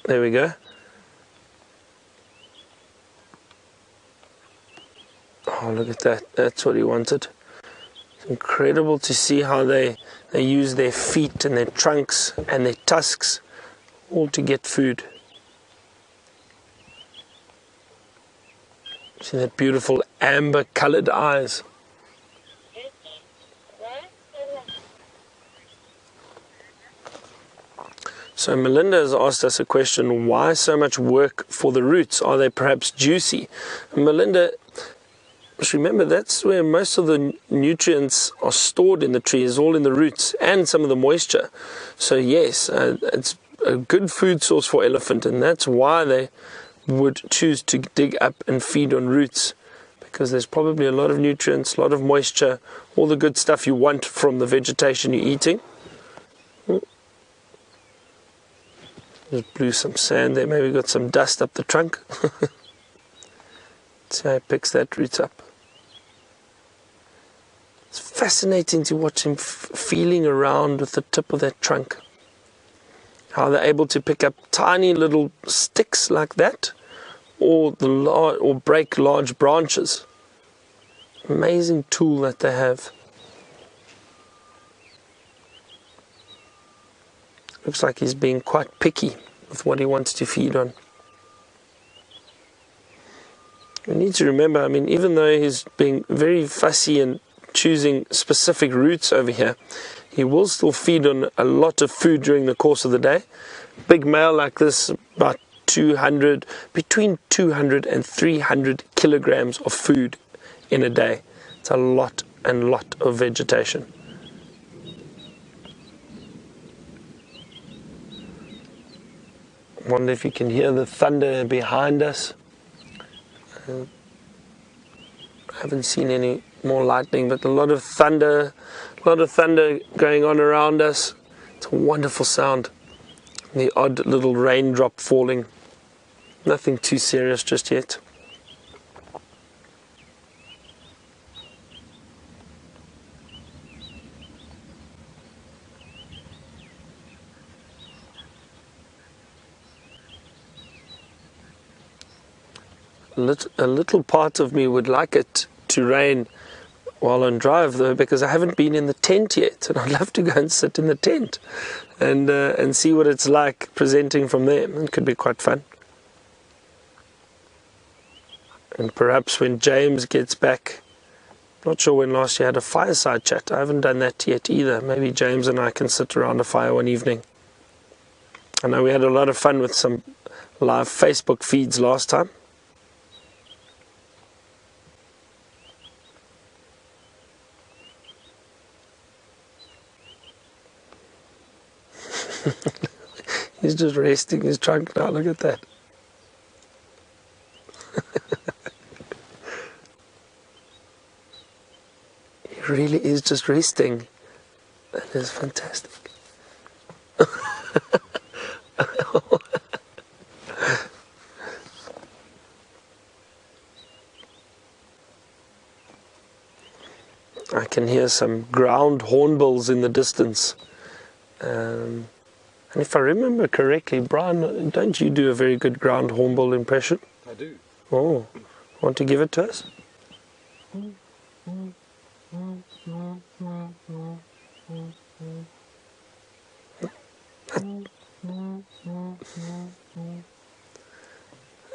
there we go. Oh, look at that. That's what he wanted. It's incredible to see how they use their feet and their trunks and their tusks all to get food. See that beautiful amber colored eyes. So Melinda has asked us a question, why so much work for the roots? Are they perhaps juicy? And Melinda, just remember that's where most of the nutrients are stored in the trees, all in the roots and some of the moisture. So yes, it's a good food source for elephant, and that's why they would choose to dig up and feed on roots, because there's probably a lot of nutrients, a lot of moisture, all the good stuff you want from the vegetation you're eating. Just blew some sand there, maybe got some dust up the trunk. See how he picks that root up. It's fascinating to watch him feeling around with the tip of that trunk. How they're able to pick up tiny little sticks like that, or break large branches. Amazing tool that they have. Looks like he's being quite picky with what he wants to feed on. We need to remember, I mean, even though he's being very fussy and choosing specific roots over here, he will still feed on a lot of food during the course of the day. Big male like this, about between 200 and 300 kilograms of food in a day. It's a lot and lot of vegetation. Wonder if you can hear the thunder behind us. I haven't seen any more lightning, but a lot of thunder going on around us. It's a wonderful sound. The odd little raindrop falling. Nothing too serious just yet. A little part of me would like it to rain while on drive, though, because I haven't been in the tent yet, and I'd love to go and sit in the tent and see what it's like presenting from there. It could be quite fun. And perhaps when James gets back, not sure when last year had a fireside chat. I haven't done that yet either. Maybe James and I can sit around a fire one evening. I know we had a lot of fun with some live Facebook feeds last time. He's just resting his trunk now, look at that. He really is just resting. That is fantastic. I can hear some ground hornbills in the distance. And if I remember correctly, Brian, don't you do a very good ground hornbill impression? I do. Oh, want to give it to us?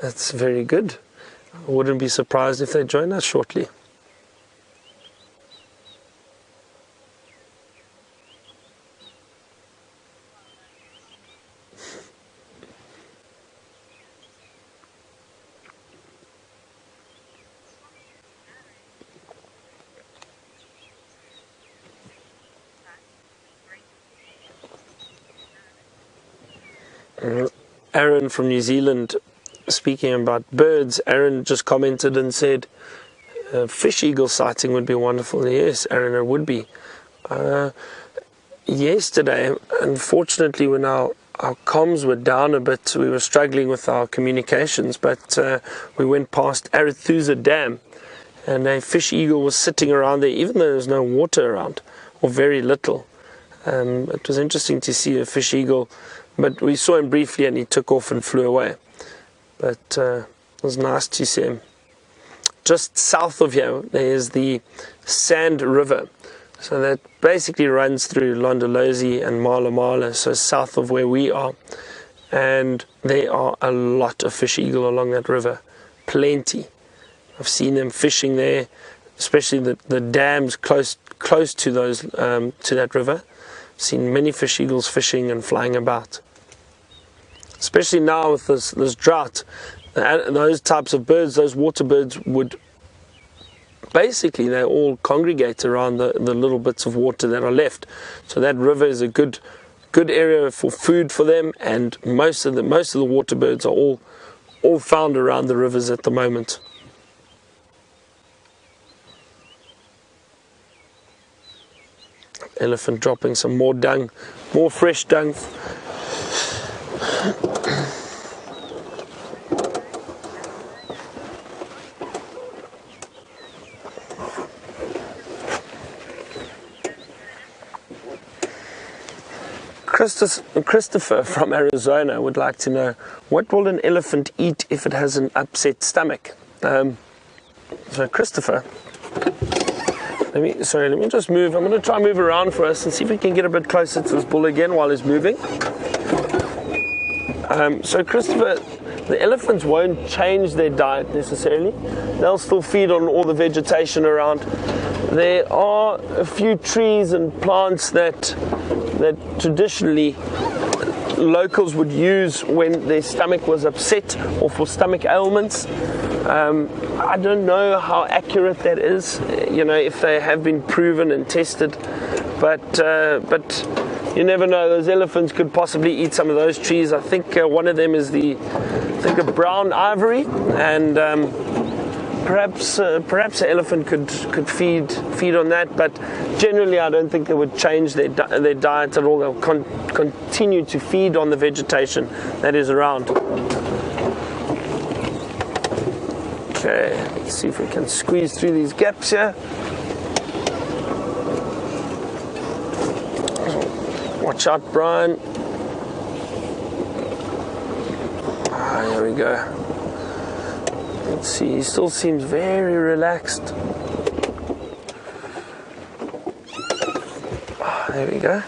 That's very good. I wouldn't be surprised if they join us shortly. Aaron from New Zealand, speaking about birds, Aaron just commented and said fish eagle sighting would be wonderful. Yes, Aaron, it would be. Yesterday, unfortunately, when our comms were down a bit, we were struggling with our communications, but we went past Arathusa Dam and a fish eagle was sitting around there, even though there was no water around, or very little. It was interesting to see a fish eagle but we saw him briefly and he took off and flew away. But it was nice to see him. Just south of here, there is the Sand River. So that basically runs through Londolozi and Mala Mala, so south of where we are. And there are a lot of fish eagle along that river. Plenty. I've seen them fishing there, especially the dams close to those to that river. I've seen many fish eagles fishing and flying about. Especially now with this drought, those types of birds, those water birds, would basically, they all congregate around the little bits of water that are left. So that river is a good area for food for them, and most of the water birds are all found around the rivers at the moment. Elephant dropping some more dung, more fresh dung. Christopher from Arizona would like to know, what will an elephant eat if it has an upset stomach? So Christopher, let me just move. I'm going to try and move around for us and see if we can get a bit closer to this bull again while he's moving. So Christopher, the elephants won't change their diet necessarily. They'll still feed on all the vegetation around. There are a few trees and plants that traditionally locals would use when their stomach was upset or for stomach ailments. I don't know how accurate that is, if they have been proven and tested, but you never know. Those elephants could possibly eat some of those trees. I think one of them is a brown ivory, and perhaps an elephant could feed on that, but generally I don't think they would change their diet at all. They'll continue to feed on the vegetation that is around. Okay, let's see if we can squeeze through these gaps here. Watch out, Brian. Here we go. Let's see, he still seems very relaxed. There we go.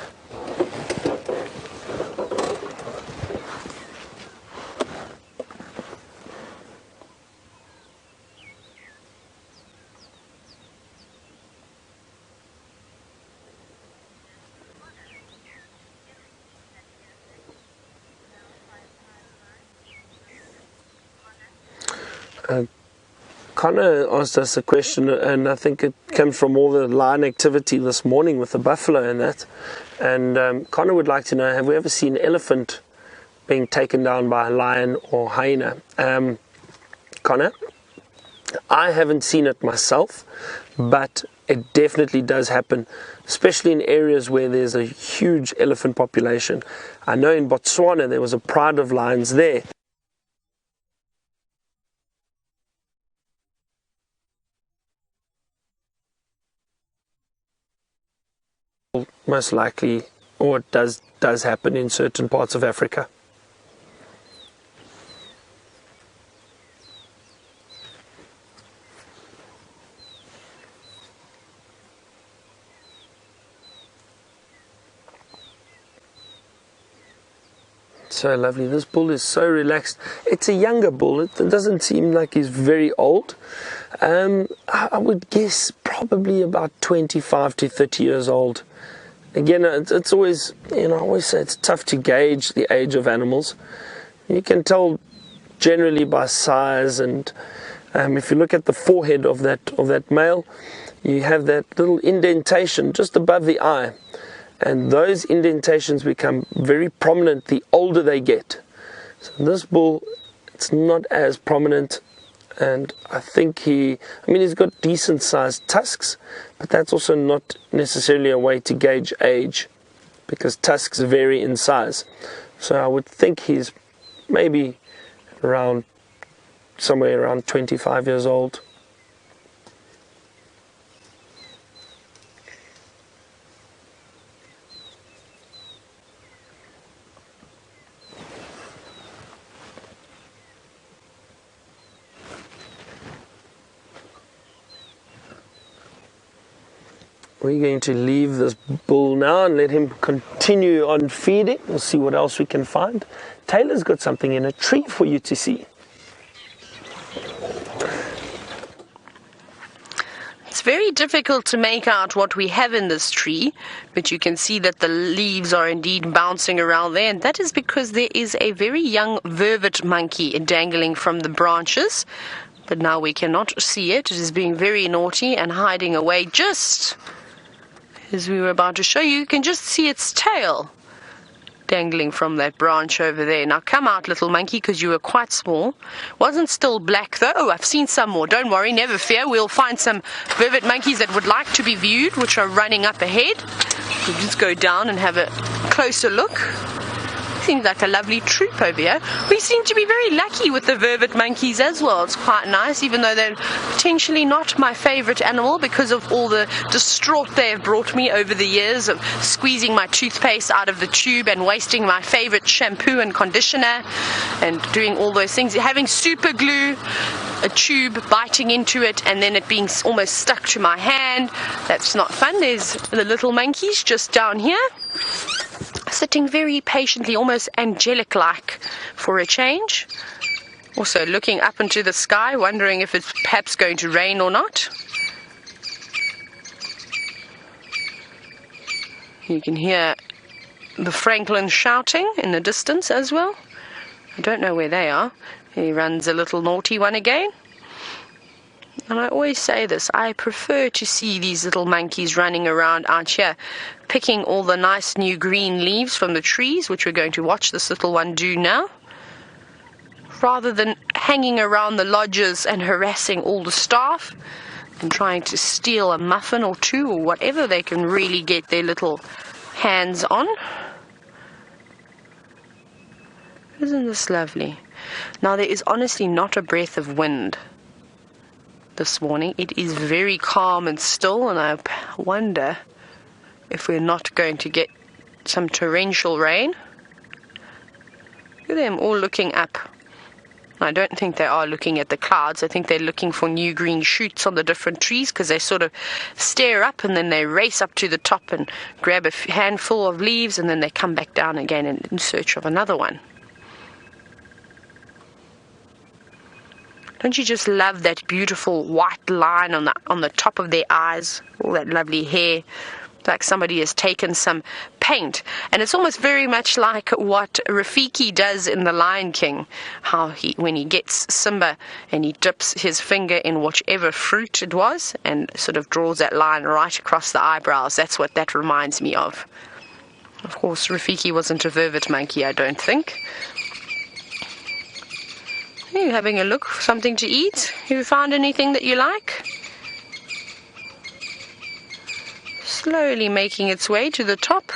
Connor asked us a question, and I think it comes from all the lion activity this morning with the buffalo and that. And Connor would like to know, have we ever seen an elephant being taken down by a lion or hyena? Connor, I haven't seen it myself, but it definitely does happen, especially in areas where there's a huge elephant population. I know in Botswana there was a pride of lions there. Most likely, or it does happen in certain parts of Africa. So lovely. This bull is so relaxed. It's a younger bull. It doesn't seem like he's very old. I would guess probably about 25 to 30 years old. Again, it's always, I always say it's tough to gauge the age of animals. You can tell generally by size, and if you look at the forehead of that male, you have that little indentation just above the eye, and those indentations become very prominent the older they get. So this bull, it's not as prominent. And I think he's got decent sized tusks, but that's also not necessarily a way to gauge age, because tusks vary in size. So I would think he's maybe somewhere around 25 years old. We're going to leave this bull now and let him continue on feeding. We'll see what else we can find. Taylor's got something in a tree for you to see. It's very difficult to make out what we have in this tree, but you can see that the leaves are indeed bouncing around there, and that is because there is a very young vervet monkey dangling from the branches. But now we cannot see it. It is being very naughty and hiding away just as we were about to show you. You can just see its tail dangling from that branch over there. Now come out, little monkey, because you were quite small. Wasn't still black though. Oh, I've seen some more. Don't worry, never fear. We'll find some vervet monkeys that would like to be viewed, which are running up ahead. We'll just go down and have a closer look. Seems like a lovely troop over here. We seem to be very lucky with the vervet monkeys as well. It's quite nice, even though they're potentially not my favorite animal because of all the distraught they have brought me over the years of squeezing my toothpaste out of the tube and wasting my favorite shampoo and conditioner and doing all those things. Having super glue, a tube, biting into it, and then it being almost stuck to my hand. That's not fun. There's the little monkeys just down here, sitting very patiently, almost angelic-like for a change. Also looking up into the sky, wondering if it's perhaps going to rain or not. You can hear the francolin shouting in the distance as well. I don't know where they are. He runs a little naughty one again. And I always say this, I prefer to see these little monkeys running around out here, picking all the nice new green leaves from the trees, which we're going to watch this little one do now, rather than hanging around the lodges and harassing all the staff and trying to steal a muffin or two or whatever they can really get their little hands on. Isn't this lovely? Now, there is honestly not a breath of wind this morning. It is very calm and still, and I wonder if we're not going to get some torrential rain. Look at them all looking up. I don't think they are looking at the clouds. I think they're looking for new green shoots on the different trees, because they sort of stare up and then they race up to the top and grab a handful of leaves, and then they come back down again in search of another one. Don't you just love that beautiful white line on the top of their eyes? All that lovely hair. Like somebody has taken some paint. And it's almost very much like what Rafiki does in The Lion King. How when he gets Simba and he dips his finger in whichever fruit it was and sort of draws that line right across the eyebrows. That's what that reminds me of. Of course, Rafiki wasn't a vervet monkey, I don't think. Are you having a look for something to eat? Have you found anything that you like? Slowly making its way to the top.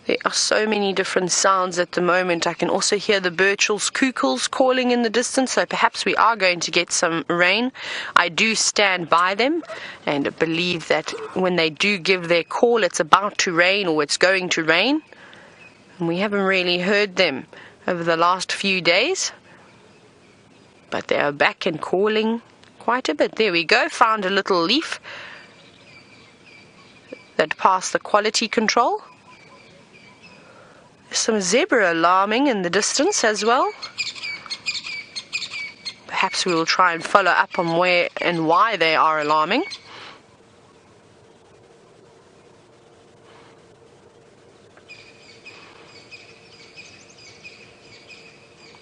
There are so many different sounds at the moment. I can also hear the Birchall's cuckoos calling in the distance, so perhaps we are going to get some rain. I do stand by them and believe that when they do give their call, it's about to rain or it's going to rain. And we haven't really heard them over the last few days. But they are back and calling quite a bit. There we go, found a little leaf that passed the quality control. There's some zebra alarming in the distance as well. Perhaps we will try and follow up on where and why they are alarming.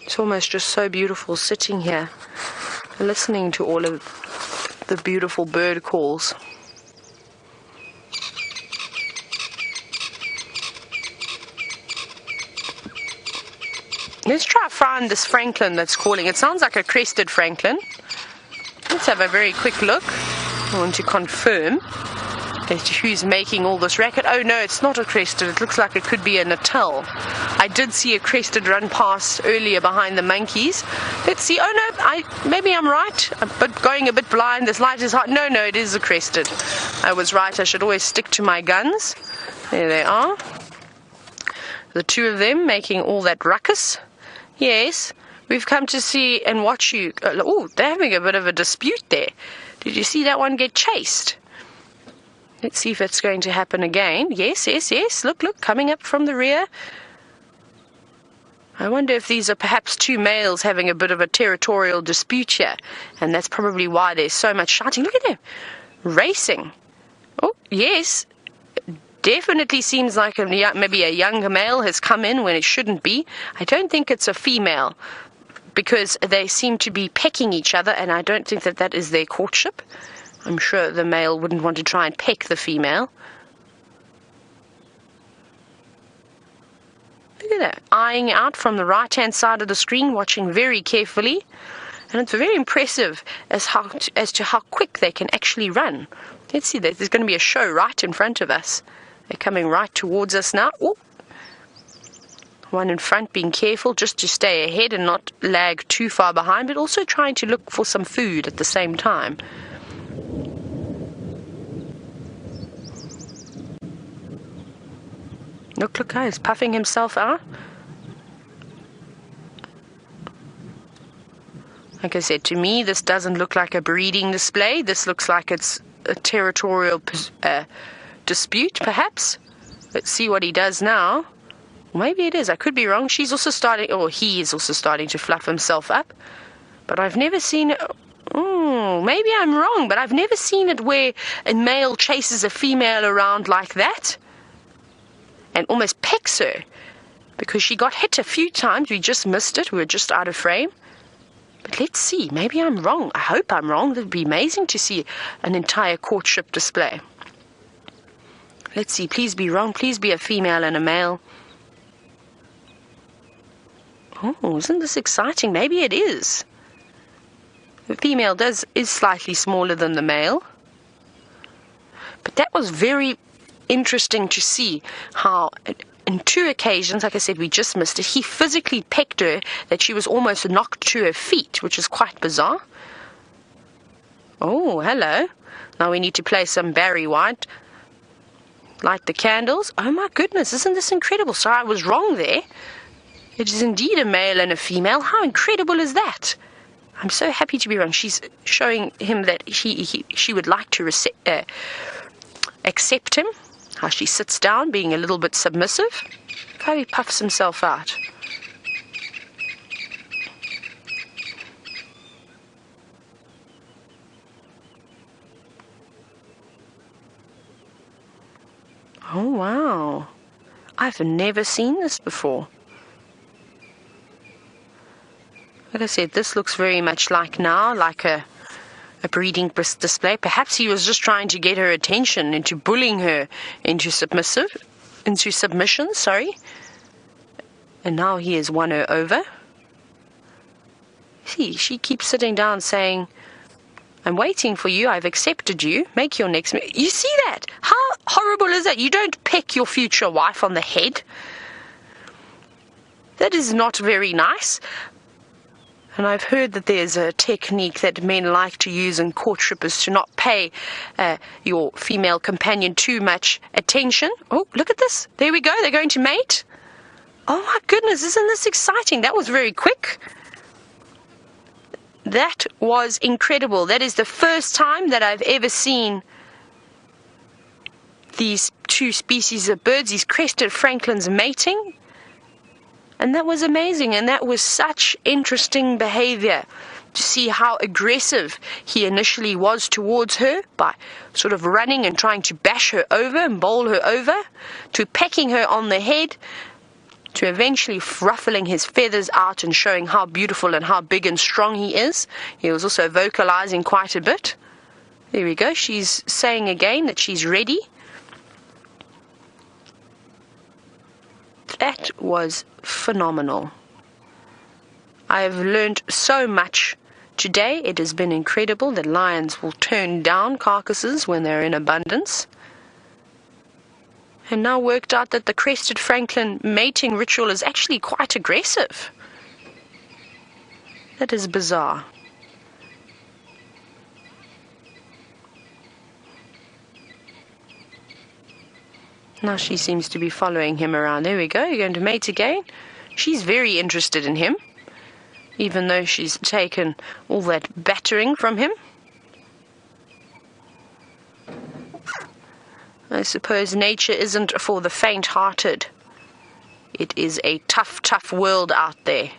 It's almost just so beautiful sitting here, listening to all of the beautiful bird calls. Let's try to find this francolin that's calling. It sounds like a crested francolin. Let's have a very quick look. I want to confirm as to who's making all this racket. Oh no, it's not a crested. It looks like it could be a Natal. I did see a crested run past earlier behind the monkeys. Let's see. Oh no, maybe I'm right, but going a bit blind. This light is hot. No, it is a crested. I was right. I should always stick to my guns. There they are. The two of them making all that ruckus. Yes, We've come to see and watch you. Oh, they're having a bit of a dispute there. Did you see that one get chased? Let's see if it's going to happen again. Yes. Look, coming up from the rear. I wonder if these are perhaps two males having a bit of a territorial dispute here. And that's probably why there's so much shouting. Look at them. Racing. Oh, yes. Definitely seems like maybe a younger male has come in when it shouldn't be. I don't think it's a female because they seem to be pecking each other, and I don't think that is their courtship. I'm sure the male wouldn't want to try and peck the female. Look at that, eyeing out from the right-hand side of the screen, watching very carefully. And it's very impressive as to how quick they can actually run. Let's see, there's going to be a show right in front of us. They're coming right towards us now. Ooh. One in front being careful just to stay ahead and not lag too far behind, but also trying to look for some food at the same time. Look, he's puffing himself out. Like I said, to me, this doesn't look like a breeding display. This looks like it's a territorial dispute, perhaps. Let's see what he does now. Maybe it is. I could be wrong. She's also starting, or he is also starting to fluff himself up. But I've never seen it. Maybe I'm wrong, but I've never seen it where a male chases a female around like that and almost pecks her, because she got hit a few times. We just missed it. We were just out of frame. But let's see. Maybe I'm wrong. I hope I'm wrong. That would be amazing to see an entire courtship display. Let's see. Please be wrong. Please be a female and a male. Oh, isn't this exciting? Maybe it is. The female is slightly smaller than the male. But that was very interesting to see how in two occasions, like I said, we just missed it. He physically pecked her that she was almost knocked to her feet, which is quite bizarre. Oh, hello. Now we need to play some Barry White. Light the candles. Oh my goodness, isn't this incredible? So I was wrong there. It is indeed a male and a female. How incredible is that? I'm so happy to be wrong. She's showing him that she would like to accept him. How she sits down, being a little bit submissive. Look how he puffs himself out. Oh, wow. I've never seen this before. Like I said, this looks very much like a breeding display. Perhaps he was just trying to get her attention into bullying her into submission, And now he has won her over. See, she keeps sitting down saying, I'm waiting for you, I've accepted you, make your next move. You see that? How horrible is that? You don't peck your future wife on the head. That is not very nice. And I've heard that there's a technique that men like to use in courtship is to not pay your female companion too much attention. Oh, look at this. There we go. They're going to mate. Oh, my goodness. Isn't this exciting? That was very quick. That was incredible. That is the first time that I've ever seen these two species of birds, these crested francolins, mating. And that was amazing, and that was such interesting behavior to see how aggressive he initially was towards her by sort of running and trying to bash her over and bowl her over, to pecking her on the head, to eventually ruffling his feathers out and showing how beautiful and how big and strong he is. He was also vocalizing quite a bit. There we go. She's saying again that she's ready. That was phenomenal. I have learned so much today. It has been incredible that lions will turn down carcasses when they're in abundance. And now worked out that the crested francolin mating ritual is actually quite aggressive. That is bizarre. Now she seems to be following him around. There we go. You're going to mate again. She's very interested in him. even though she's taken all that battering from him. I suppose nature isn't for the faint-hearted. It is a tough, tough world out there.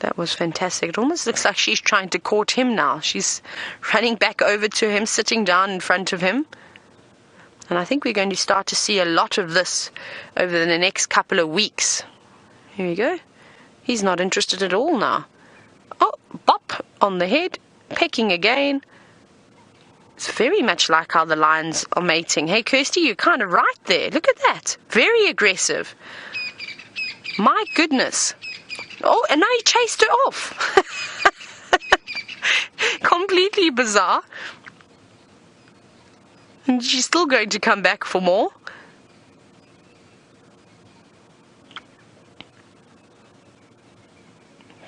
That was fantastic. It almost looks like she's trying to court him now. She's running back over to him, sitting down in front of him. And I think we're going to start to see a lot of this over the next couple of weeks. Here we go. He's not interested at all now. Oh, bop on the head, pecking again. It's very much like how the lions are mating. Hey, Kirsty, you're kind of right there. Look at that. Very aggressive. My goodness. Oh, and now he chased her off. Completely bizarre. And she's still going to come back for more.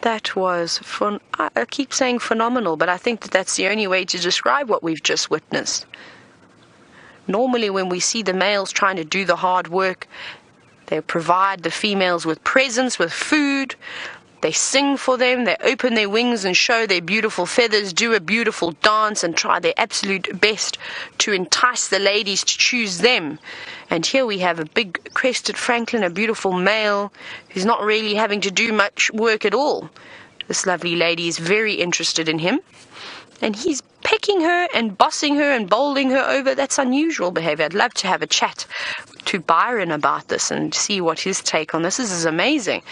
That was fun. I keep saying phenomenal, but I think that that's the only way to describe what we've just witnessed. Normally when we see the males trying to do the hard work, they provide the females with presents, with food. They sing for them, they open their wings and show their beautiful feathers, do a beautiful dance and try their absolute best to entice the ladies to choose them. And here we have a big crested francolin, a beautiful male who's not really having to do much work at all. This lovely lady is very interested in him. And he's pecking her and bossing her and bowling her over. That's unusual behavior. I'd love to have a chat to Byron about this and see what his take on this is. This is amazing.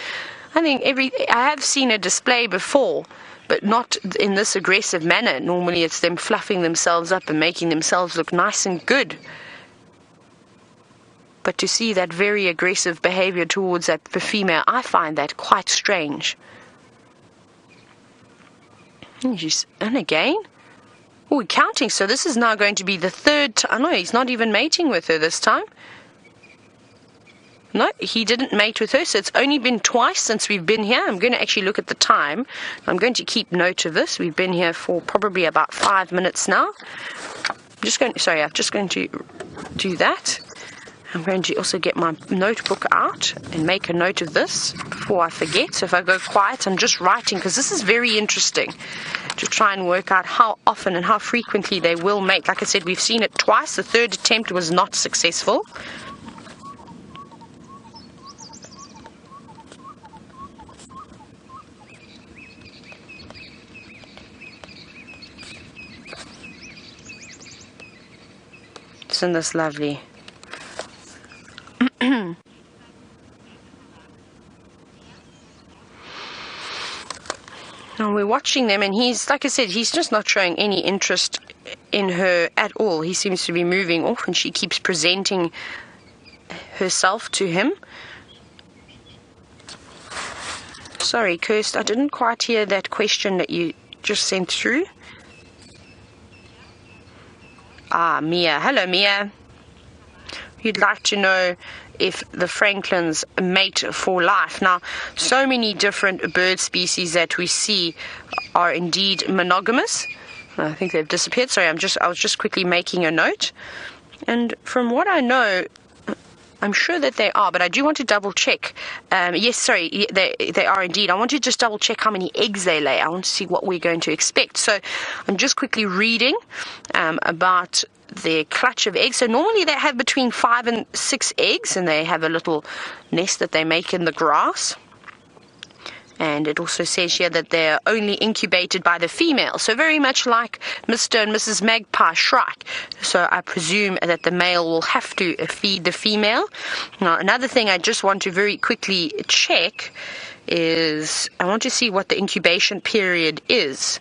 I think I have seen a display before, but not in this aggressive manner. Normally it's them fluffing themselves up and making themselves look nice and good. But to see that very aggressive behavior towards that female, I find that quite strange. And again? Oh, we're counting, so this is now going to be the third time. No, he's not even mating with her this time. No, he didn't mate with her, so it's only been twice since we've been here. I'm going to actually look at the time. I'm going to keep note of this. We've been here for probably about 5 minutes now. I'm just going to do that. I'm going to also get my notebook out and make a note of this before I forget. So if I go quiet, I'm just writing, because this is very interesting to try and work out how often and how frequently they will mate. Like I said, we've seen it twice. The third attempt was not successful. Isn't this lovely? Now we're watching them, and he's, like I said, he's just not showing any interest in her at all. He seems to be moving off, and she keeps presenting herself to him. Sorry, Kirst, I didn't quite hear that question that you just sent through. Ah, Mia. Hello, Mia. You'd like to know if the francolins mate for life. Now, so many different bird species that we see are indeed monogamous. I think they've disappeared. Sorry, I was just quickly making a note. And from what I know, I'm sure that they are, but I do want to double check. Yes, sorry, they are indeed. I want to just double check how many eggs they lay. I want to see what we're going to expect. So I'm just quickly reading about their clutch of eggs. So normally they have between 5 and 6 eggs, and they have a little nest that they make in the grass. And it also says here that they're only incubated by the female. So very much like Mr. and Mrs. Magpie Shrike. So I presume that the male will have to feed the female. Now, another thing I just want to very quickly check is I want to see what the incubation period is.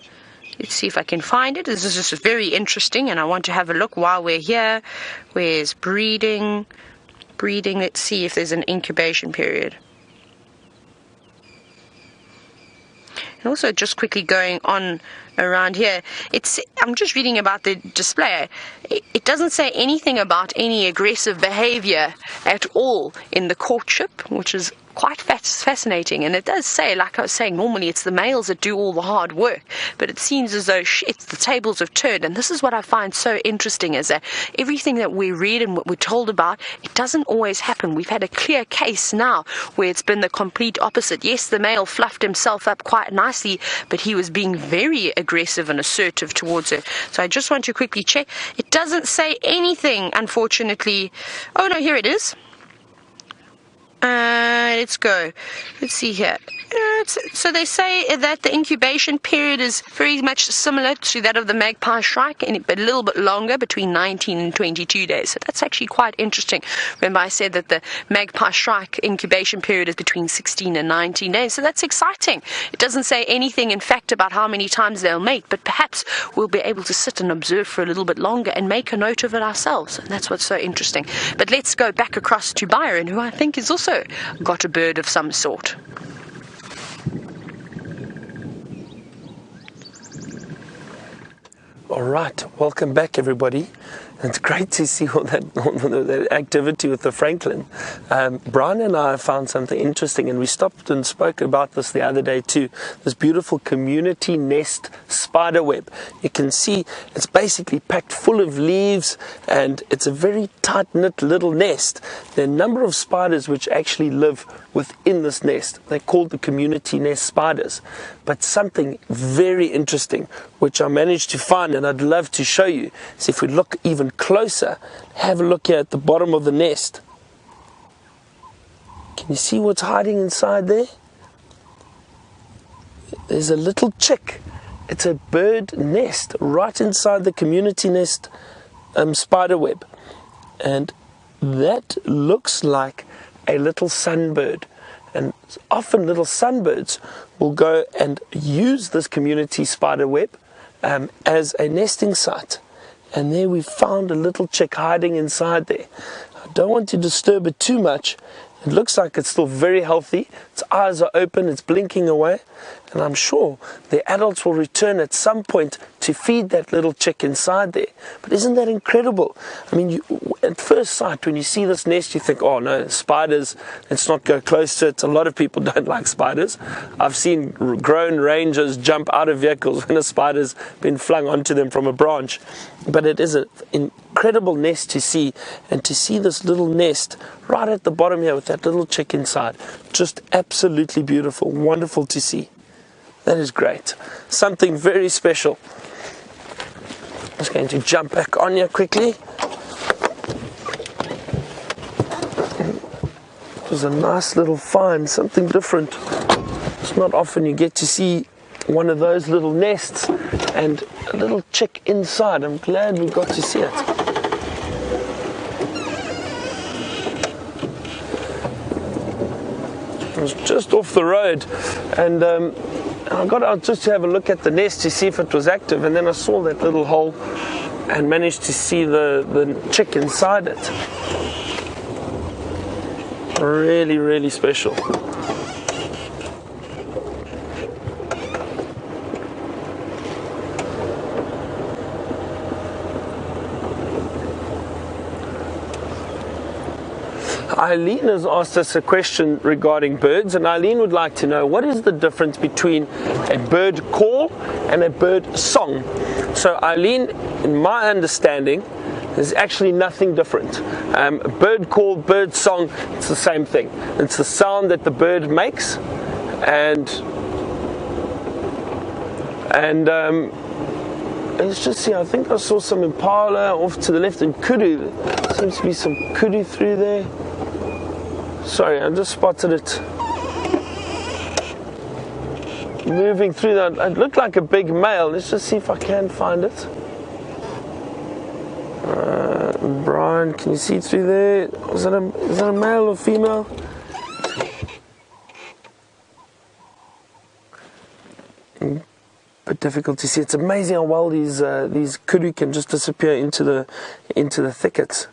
Let's see if I can find it. This is just very interesting, and I want to have a look while we're here. Where's breeding? Breeding, let's see if there's an incubation period. And also just quickly going on around here. I'm just reading about the display. It doesn't say anything about any aggressive behavior at all in the courtship, which is quite fascinating. And it does say, like I was saying, normally it's the males that do all the hard work, but it seems as though it's the tables have turned. And this is what I find so interesting, is that everything that we read and what we're told about, it doesn't always happen. We've had a clear case now where it's been the complete opposite. Yes, the male fluffed himself up quite nicely, but he was being very aggressive and assertive towards her. So I just want to quickly check. It doesn't say anything, unfortunately. Oh no, here it is. Let's go. Let's see here. So they say that the incubation period is very much similar to that of the magpie shrike, but a little bit longer, between 19 and 22 days. So that's actually quite interesting. Remember, I said that the magpie shrike incubation period is between 16 and 19 days. So that's exciting. It doesn't say anything, in fact, about how many times they'll mate, but perhaps we'll be able to sit and observe for a little bit longer and make a note of it ourselves. And that's what's so interesting. But let's go back across to Byron, who I think is also got a bird of some sort. All right, welcome back, everybody. It's great to see all that activity with the Franklin. Brian and I found something interesting, and we stopped and spoke about this the other day too. This beautiful community nest spider web. You can see it's basically packed full of leaves, and it's a very tight-knit little nest. There are a number of spiders which actually live within this nest. They're called the community nest spiders. But something very interesting, which I managed to find, and I'd love to show you, is if we look even closer, have a look here at the bottom of the nest. Can you see what's hiding inside there? There's a little chick. It's a bird nest right inside the community nest spider web. And that looks like a little sunbird. And often little sunbirds will go and use this community spider web as a nesting site. And there we found a little chick hiding inside there. I don't want to disturb it too much. It looks like it's still very healthy. Its eyes are open, it's blinking away. And I'm sure the adults will return at some point to feed that little chick inside there. But isn't that incredible? I mean, at first sight, when you see this nest, you think, oh no, spiders, let's not go close to it. A lot of people don't like spiders. I've seen grown rangers jump out of vehicles when a spider's been flung onto them from a branch. But it is an incredible nest to see, and to see this little nest right at the bottom here with that little chick inside. Just absolutely beautiful, wonderful to see. That is great. Something very special. I'm just going to jump back on here quickly. It was a nice little find, something different. It's not often you get to see one of those little nests and a little chick inside. I'm glad we got to see it. It was just off the road, and I got out just to have a look at the nest to see if it was active, and then I saw that little hole and managed to see the chick inside it. Really, really special. Eileen has asked us a question regarding birds, and Eileen would like to know, what is the difference between a bird call and a bird song? So Eileen, in my understanding, there's actually nothing different. Bird call, bird song, it's the same thing. It's the sound that the bird makes, and let's just see, I think I saw some impala off to the left, and kudu. There seems to be some kudu through there. Sorry, I just spotted it moving through that. It looked like a big male. Let's just see if I can find it. Brian, can you see through there? Is that a male or female? But difficult to see. It's amazing how well these kudu can just disappear into the thickets.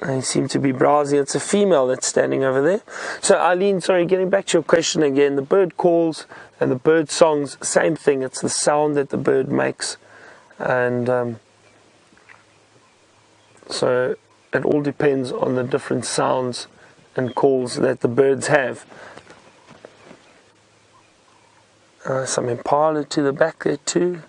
They seem to be browsing. It's a female that's standing over there. So Eileen, sorry, getting back to your question again, the bird calls and the bird songs, same thing. It's the sound that the bird makes. And so it all depends on the different sounds and calls that the birds have. Some impala to the back there too.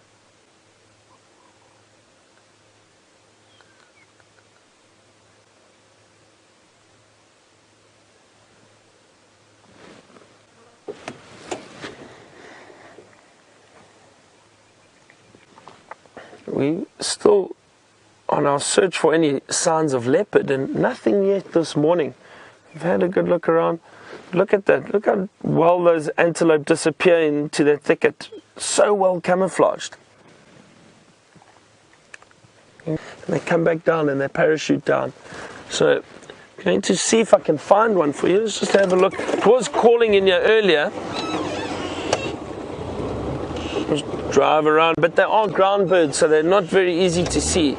We still on our search for any signs of leopard, and nothing yet this morning. We've had a good look around. Look at that. Look how well those antelope disappear into that thicket. So well camouflaged. And they come back down and they parachute down. So I'm going to see if I can find one for you. Let's just have a look. It was calling in here earlier. Just drive around, but they are ground birds, so they're not very easy to see.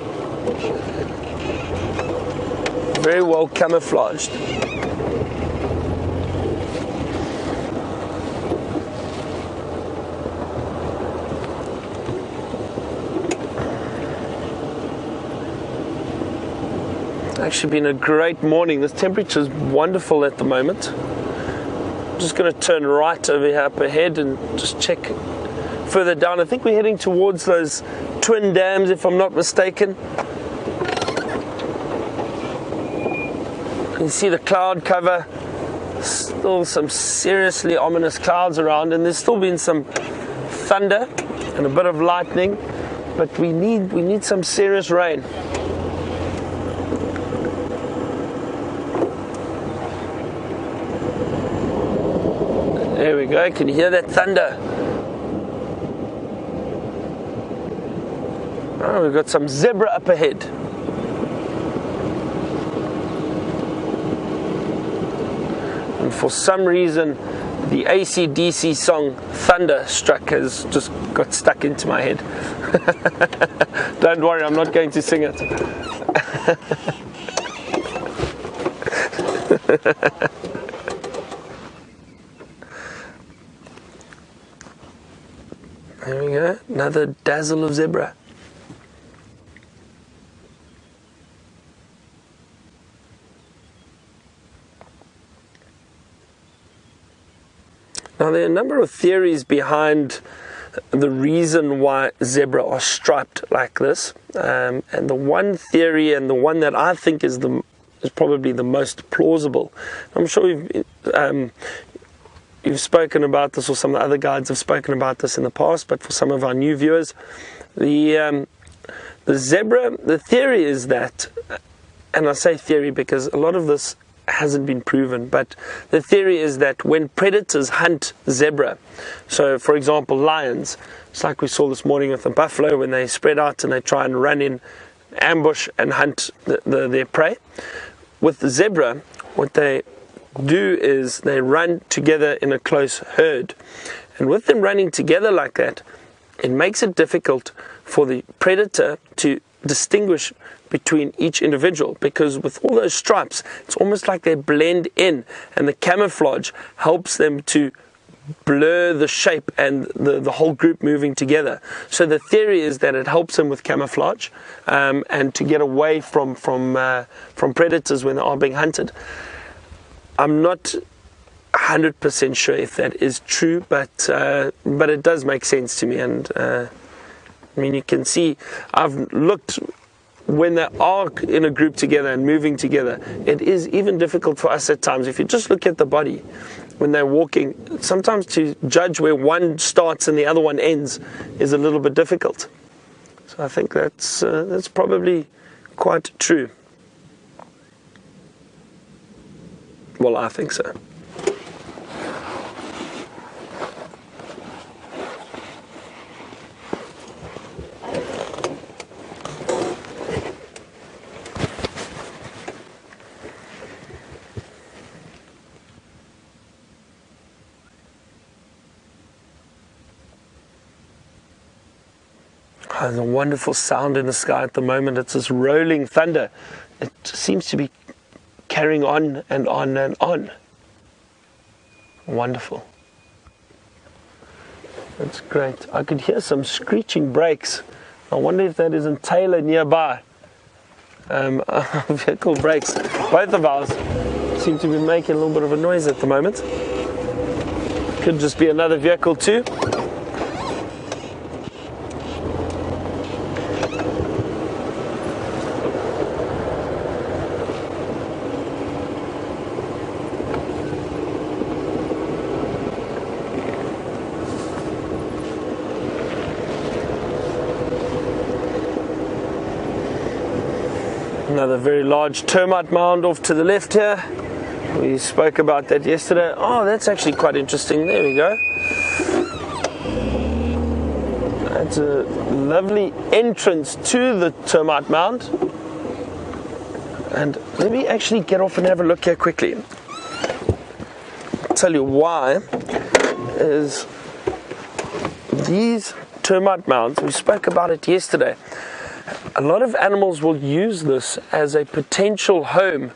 Very well camouflaged. It's actually been a great morning. This temperature is wonderful at the moment. I'm just going to turn right over here up ahead and just check further down. I think we're heading towards those twin dams, if I'm not mistaken. You can see the cloud cover. Still some seriously ominous clouds around, and there's still been some thunder and a bit of lightning, but we need some serious rain. There we go. Can you hear that thunder? Oh, we've got some zebra up ahead. And for some reason, the AC/DC song Thunderstruck has just got stuck into my head. Don't worry, I'm not going to sing it. There we go, another dazzle of zebra. Now, there are a number of theories behind the reason why zebra are striped like this, and the one theory, and the one that I think is probably the most plausible. I'm sure you've spoken about this, or some of the other guides have spoken about this in the past, but for some of our new viewers, the zebra, the theory is that, and I say theory because a lot of this hasn't been proven, but the theory is that when predators hunt zebra, so for example lions, it's like we saw this morning with the buffalo when they spread out and they try and run in ambush and hunt their prey. With the zebra, what they do is they run together in a close herd, and with them running together like that, it makes it difficult for the predator to distinguish between each individual, because with all those stripes, it's almost like they blend in, and the camouflage helps them to blur the shape and the whole group moving together. So the theory is that it helps them with camouflage and to get away from predators when they are being hunted. I'm not 100% sure if that is true, but it does make sense to me. And I mean, you can see, I've looked, when they are in a group together and moving together, it is even difficult for us at times. If you just look at the body when they're walking, sometimes to judge where one starts and the other one ends is a little bit difficult. So I think that's probably quite true. Well, I think so. There's a wonderful sound in the sky at the moment. It's this rolling thunder. It seems to be carrying on and on and on. Wonderful. That's great. I could hear some screeching brakes. I wonder if that isn't Taylor nearby. Vehicle brakes. Both of ours seem to be making a little bit of a noise at the moment. Could just be another vehicle too. Another very large termite mound off to the left here. We spoke about that yesterday. Oh, that's actually quite interesting. There we go. That's a lovely entrance to the termite mound. And let me actually get off and have a look here quickly. I'll tell you why. Is these termite mounds, we spoke about it yesterday. A lot of animals will use this as a potential home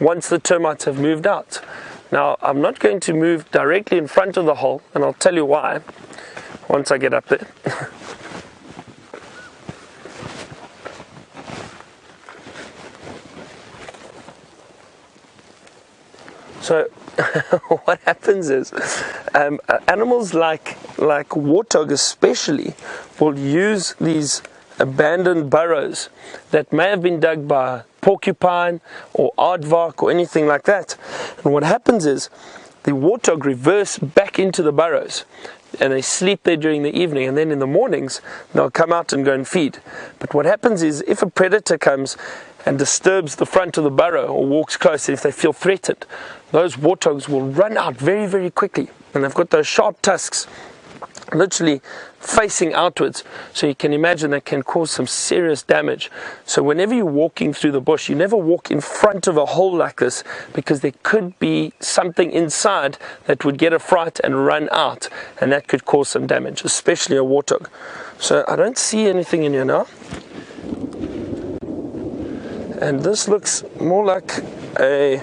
once the termites have moved out. Now, I'm not going to move directly in front of the hole, and I'll tell you why once I get up there. So what happens is animals like warthog especially will use these abandoned burrows that may have been dug by porcupine or aardvark or anything like that. And what happens is the warthog reverse back into the burrows and they sleep there during the evening, and then in the mornings they'll come out and go and feed. But what happens is if a predator comes and disturbs the front of the burrow or walks close, if they feel threatened, those warthogs will run out very, very quickly, and they've got those sharp tusks literally facing outwards, so you can imagine that can cause some serious damage. So whenever you're walking through the bush, you never walk in front of a hole like this, because there could be something inside that would get a fright and run out, and that could cause some damage, especially a warthog. So I don't see anything in here now, and this looks more like a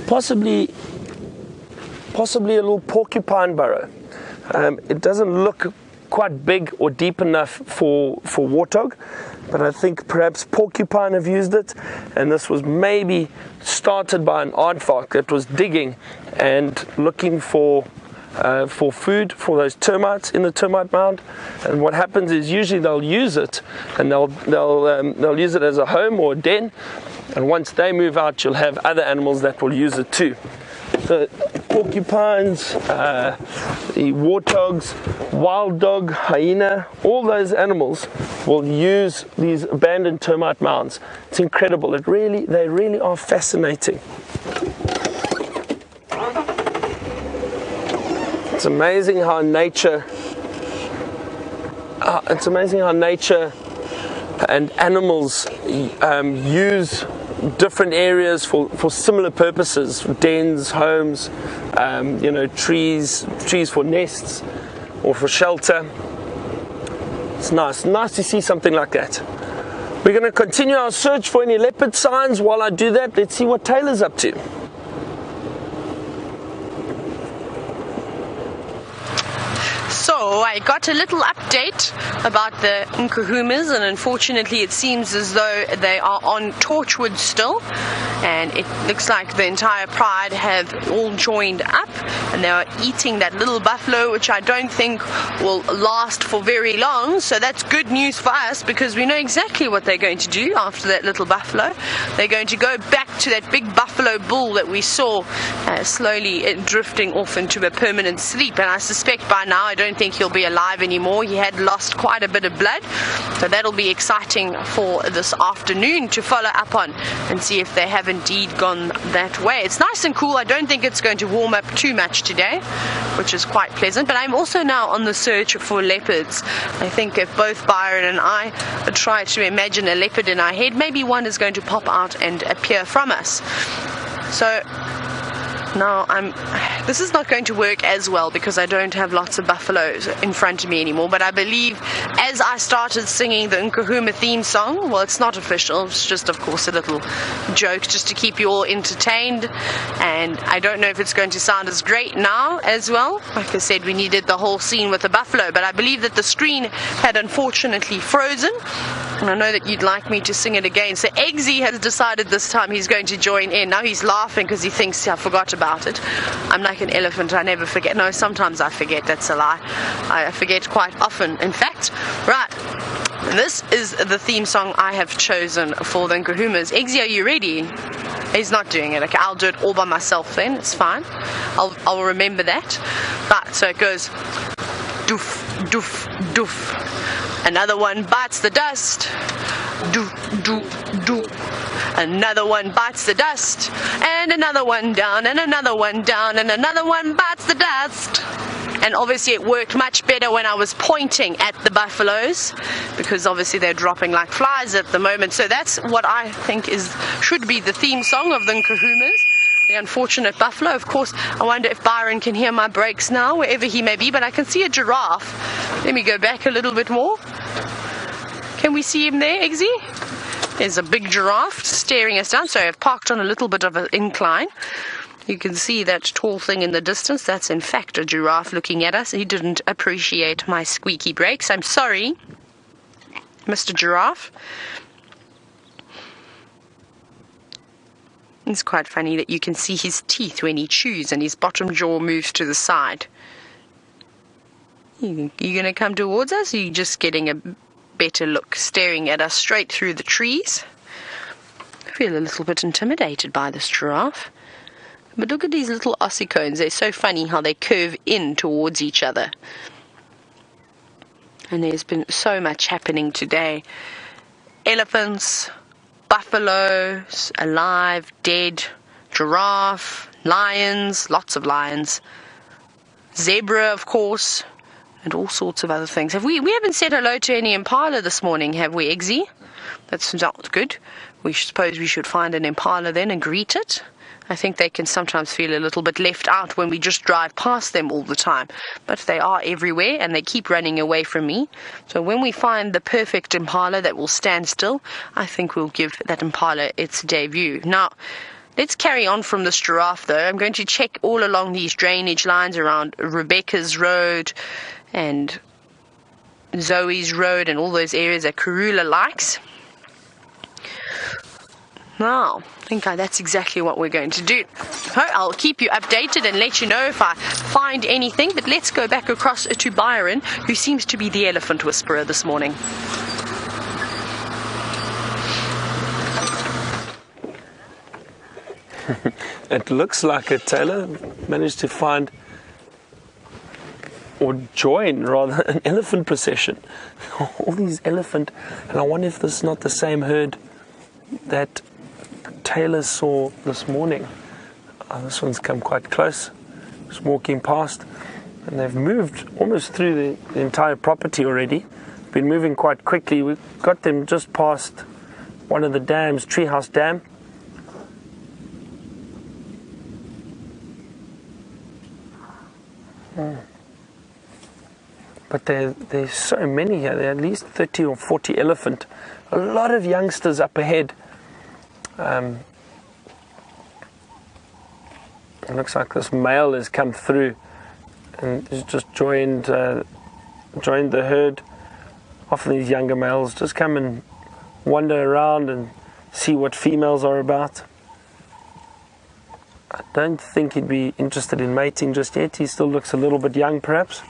possibly a little porcupine burrow. It doesn't look quite big or deep enough for warthog, but I think perhaps porcupine have used it, and this was maybe started by an aardvark that was digging and looking for food for those termites in the termite mound. And what happens is usually they'll use it, and they'll use it as a home or a den, and once they move out, you'll have other animals that will use it too. So porcupines, the warthogs, wild dog, hyena, all those animals will use these abandoned termite mounds. It's incredible. They really are fascinating. It's amazing how nature and animals use different areas for similar purposes, dens, homes, trees for nests or for shelter. It's nice to see something like that. We're going to continue our search for any leopard signs. While I do that, let's see what Taylor's up to. So I got a little update about the Nkuhumas, and unfortunately it seems as though they are on Torchwood still, and it looks like the entire pride have all joined up and they are eating that little buffalo, which I don't think will last for very long. So that's good news for us, because we know exactly what they're going to do after that little buffalo. They're going to go back to that big buffalo bull that we saw slowly drifting off into a permanent sleep, and I suspect by now I don't think he'll be alive anymore. He had lost quite a bit of blood, so that'll be exciting for this afternoon to follow up on and see if they have indeed gone that way. It's nice and cool. I don't think it's going to warm up too much today, which is quite pleasant, but I'm also now on the search for leopards. I think if both Byron and I try to imagine a leopard in our head, maybe one is going to pop out and appear from us. So now I'm This is not going to work as well because I don't have lots of buffaloes in front of me anymore, but I believe as I started singing the Nkahuma theme song, well, it's not official, it's just of course a little joke just to keep you all entertained, and I don't know if it's going to sound as great now as well. Like I said, we needed the whole scene with the buffalo, but I believe that the screen had unfortunately frozen, and I know that you'd like me to sing it again. So Eggsy has decided this time he's going to join in. Now he's laughing because he thinks I forgot about it. I'm like an elephant, I never forget. No, sometimes I forget, that's a lie. I forget quite often, in fact. Right, this is the theme song I have chosen for the Nkahumas. Eggsy, are you ready? He's not doing it. Okay, I'll do it all by myself then, it's fine. I'll remember that. Right, so it goes doof, doof, doof. Another one bites the dust. Doof, doof, doof. Another one bites the dust. And another one down, and another one down, and another one bites the dust. And obviously it worked much better when I was pointing at the buffaloes, because obviously they're dropping like flies at the moment. So that's what I think should be the theme song of the Nkahumas. The unfortunate buffalo. Of course, I wonder if Byron can hear my brakes now, wherever he may be, but I can see a giraffe. Let me go back a little bit more. Can we see him there, Eggsy? There's a big giraffe staring us down. So I've parked on a little bit of an incline. You can see that tall thing in the distance. That's in fact a giraffe looking at us. He didn't appreciate my squeaky brakes. I'm sorry, Mr. Giraffe. It's quite funny that you can see his teeth when he chews and his bottom jaw moves to the side. You going to come towards us, or are you just getting a better look, staring at us straight through the trees? I feel a little bit intimidated by this giraffe. But look at these little ossicones. They're so funny how they curve in towards each other. And there's been so much happening today. Elephants, buffaloes, alive, dead, giraffe, lions, lots of lions, zebra, of course, and all sorts of other things. We haven't said hello to any impala this morning, have we, Eggsy? That's not good. We suppose we should find an impala then and greet it. I think they can sometimes feel a little bit left out when we just drive past them all the time. But they are everywhere and they keep running away from me. So when we find the perfect impala that will stand still, I think we'll give that impala its debut. Now, let's carry on from this giraffe though. I'm going to check all along these drainage lines around Rebecca's Road and Zoe's Road and all those areas that Karula likes. Now, I think that's exactly what we're going to do. I'll keep you updated and let you know if I find anything, but let's go back across to Byron, who seems to be the elephant whisperer this morning. It looks like a Taylor managed to find or join rather an elephant procession. All these elephant, and I wonder if this is not the same herd that Taylor saw this morning. This one's come quite close, just walking past, and they've moved almost through the entire property already. Been moving quite quickly. We've got them just past one of the dams, Treehouse Dam. But there's so many here. There are at least 30 or 40 elephant. A lot of youngsters up ahead. It looks like this male has come through and has just joined the herd. Often these younger males just come and wander around and see what females are about. I don't think he'd be interested in mating just yet. He still looks a little bit young, perhaps.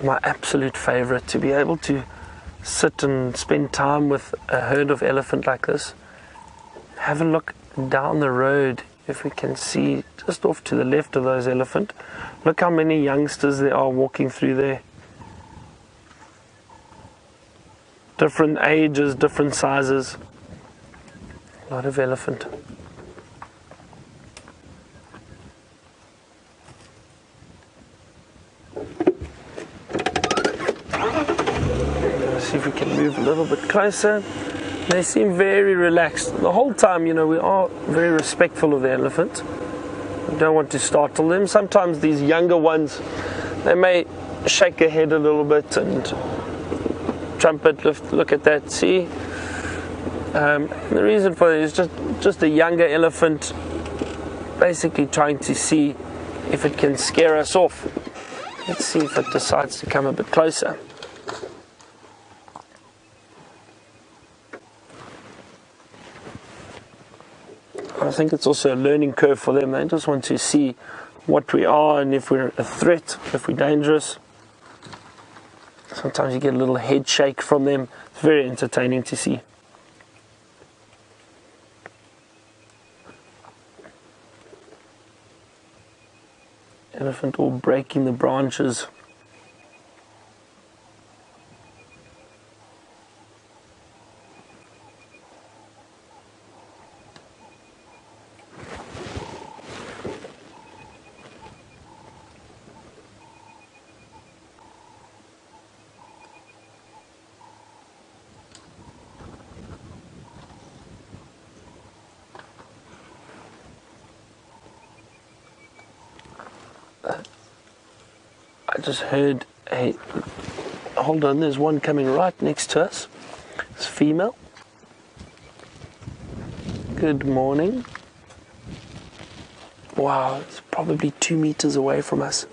My absolute favorite, to be able to sit and spend time with a herd of elephant like this. Have a look down the road, if we can see just off to the left of those elephant. Look how many youngsters there are walking through there. Different ages, different sizes. A lot of elephant. See if we can move a little bit closer. They seem very relaxed. The whole time, you know, we are very respectful of the elephant. We don't want to startle them. Sometimes these younger ones, they may shake their head a little bit and trumpet, look at that, see? The reason for it is just a younger elephant basically trying to see if it can scare us off. Let's see if it decides to come a bit closer. I think it's also a learning curve for them. They just want to see what we are and if we're a threat, if we're dangerous. Sometimes you get a little head shake from them. It's very entertaining to see. Elephant all breaking the branches. I just heard a, hold on, there's one coming right next to us. It's female. Good morning. Wow, it's probably 2 meters away from us.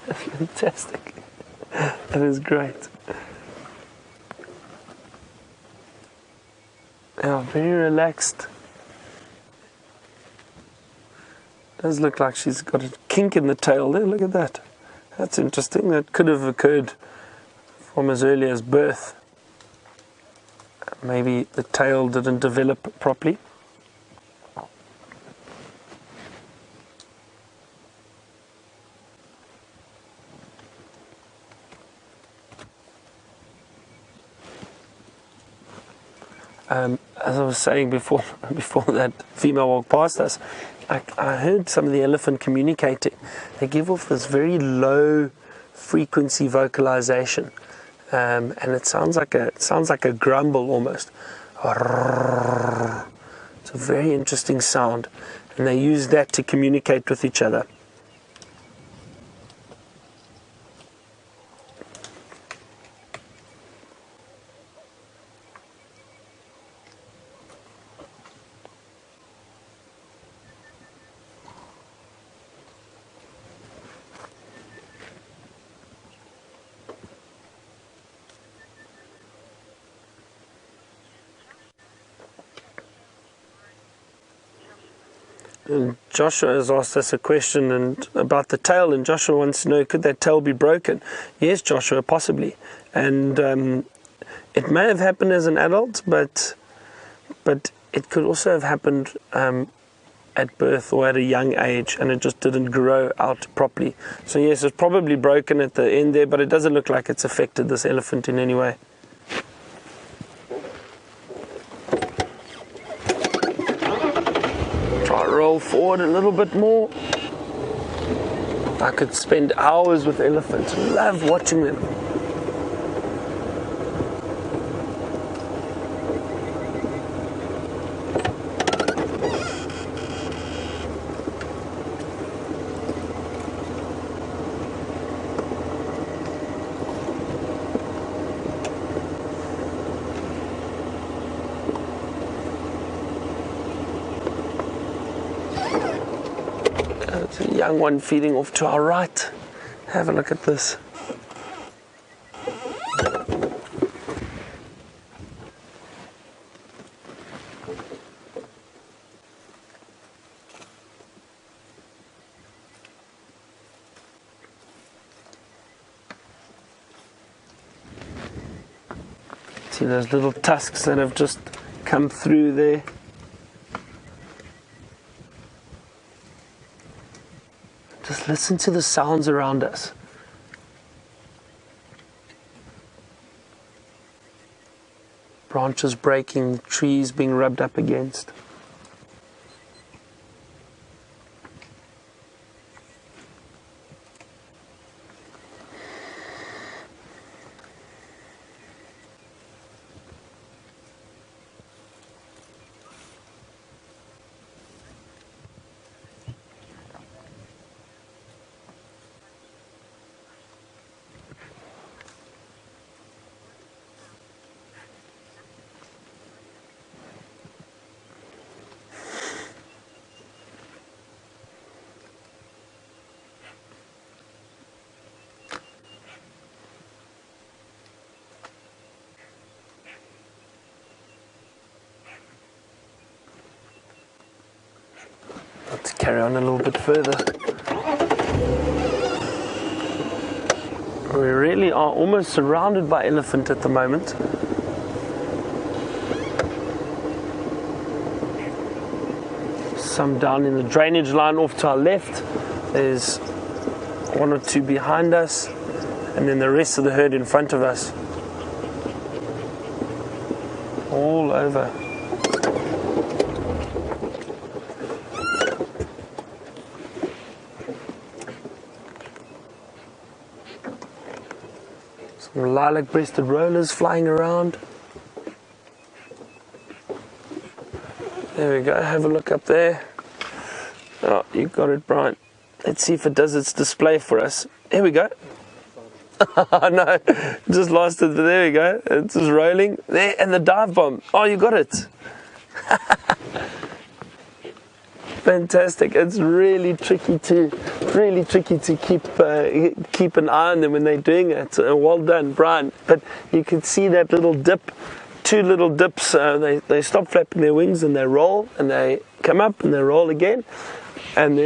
That's fantastic. That is great. Yeah, very relaxed. Does look like she's got a kink in the tail there. Look at that. That's interesting. That could have occurred from as early as birth. Maybe the tail didn't develop properly. As I was saying before that female walked past us, I heard some of the elephant communicating. They give off this very low frequency vocalization, and it sounds like a grumble almost. It's a very interesting sound, and they use that to communicate with each other. And Joshua has asked us a question about the tail, and Joshua wants to know, could that tail be broken? Yes, Joshua, possibly. And it may have happened as an adult, but it could also have happened at birth or at a young age, and it just didn't grow out properly. So yes, it's probably broken at the end there, but it doesn't look like it's affected this elephant in any way. Roll forward a little bit more. I could spend hours with elephants. Love watching them. It's a young one feeding off to our right. Have a look at this. See those little tusks that have just come through there. Just listen to the sounds around us. Branches breaking, trees being rubbed up against. carry on a little bit further. We really are almost surrounded by elephant at the moment. Some down in the drainage line off to our left. There's one or two behind us, and then the rest of the herd in front of us. All over. Some lilac-breasted rollers flying around. There we go, have a look up there. Oh, you got it, Brian. Let's see if it does its display for us. Here we go. No, just lost it, but there we go. It's just rolling. There, and the dive bomb. Oh, you got it. Fantastic. It's really tricky to keep an eye on them when they're doing it. Well done, Brian. But you can see that little dip. Two little dips, they stop flapping their wings and they roll, and they come up and they roll again, and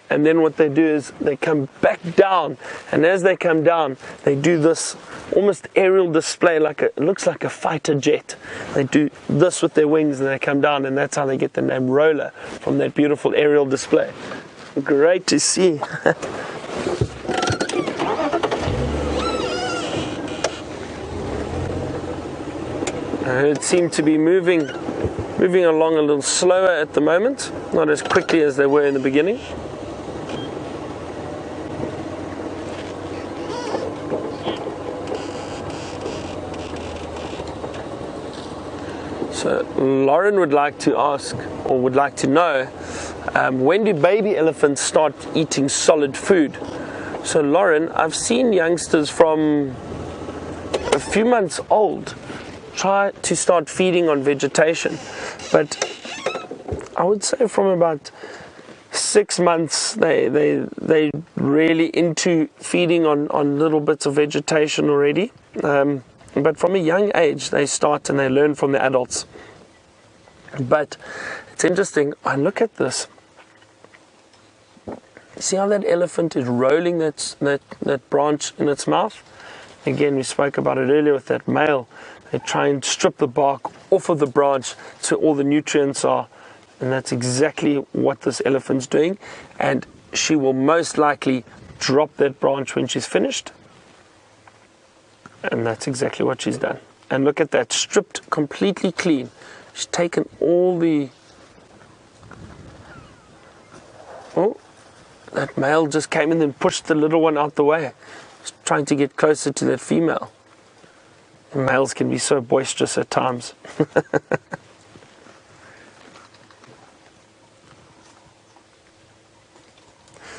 then what they do is they come back down, and as they come down they do this almost aerial display, it looks like a fighter jet. They do this with their wings and they come down, and that's how they get the name roller, from that beautiful aerial display. Great to see. It seemed to be moving along a little slower at the moment, not as quickly as they were in the beginning. So Lauren would like to ask, or would like to know, when do baby elephants start eating solid food? So Lauren, I've seen youngsters from a few months old try to start feeding on vegetation, but I would say from about 6 months they really into feeding on little bits of vegetation already, but from a young age they start and they learn from the adults. But it's interesting, I look at this, see how that elephant is rolling that branch in its mouth? Again, we spoke about it earlier with that male. They try and strip the bark off of the branch so all the nutrients are, and that's exactly what this elephant's doing. And she will most likely drop that branch when she's finished, and that's exactly what she's done. And look at that, stripped completely clean. She's taken all the... Oh, that male just came in and pushed the little one out the way. He's trying to get closer to that female. And males can be so boisterous at times.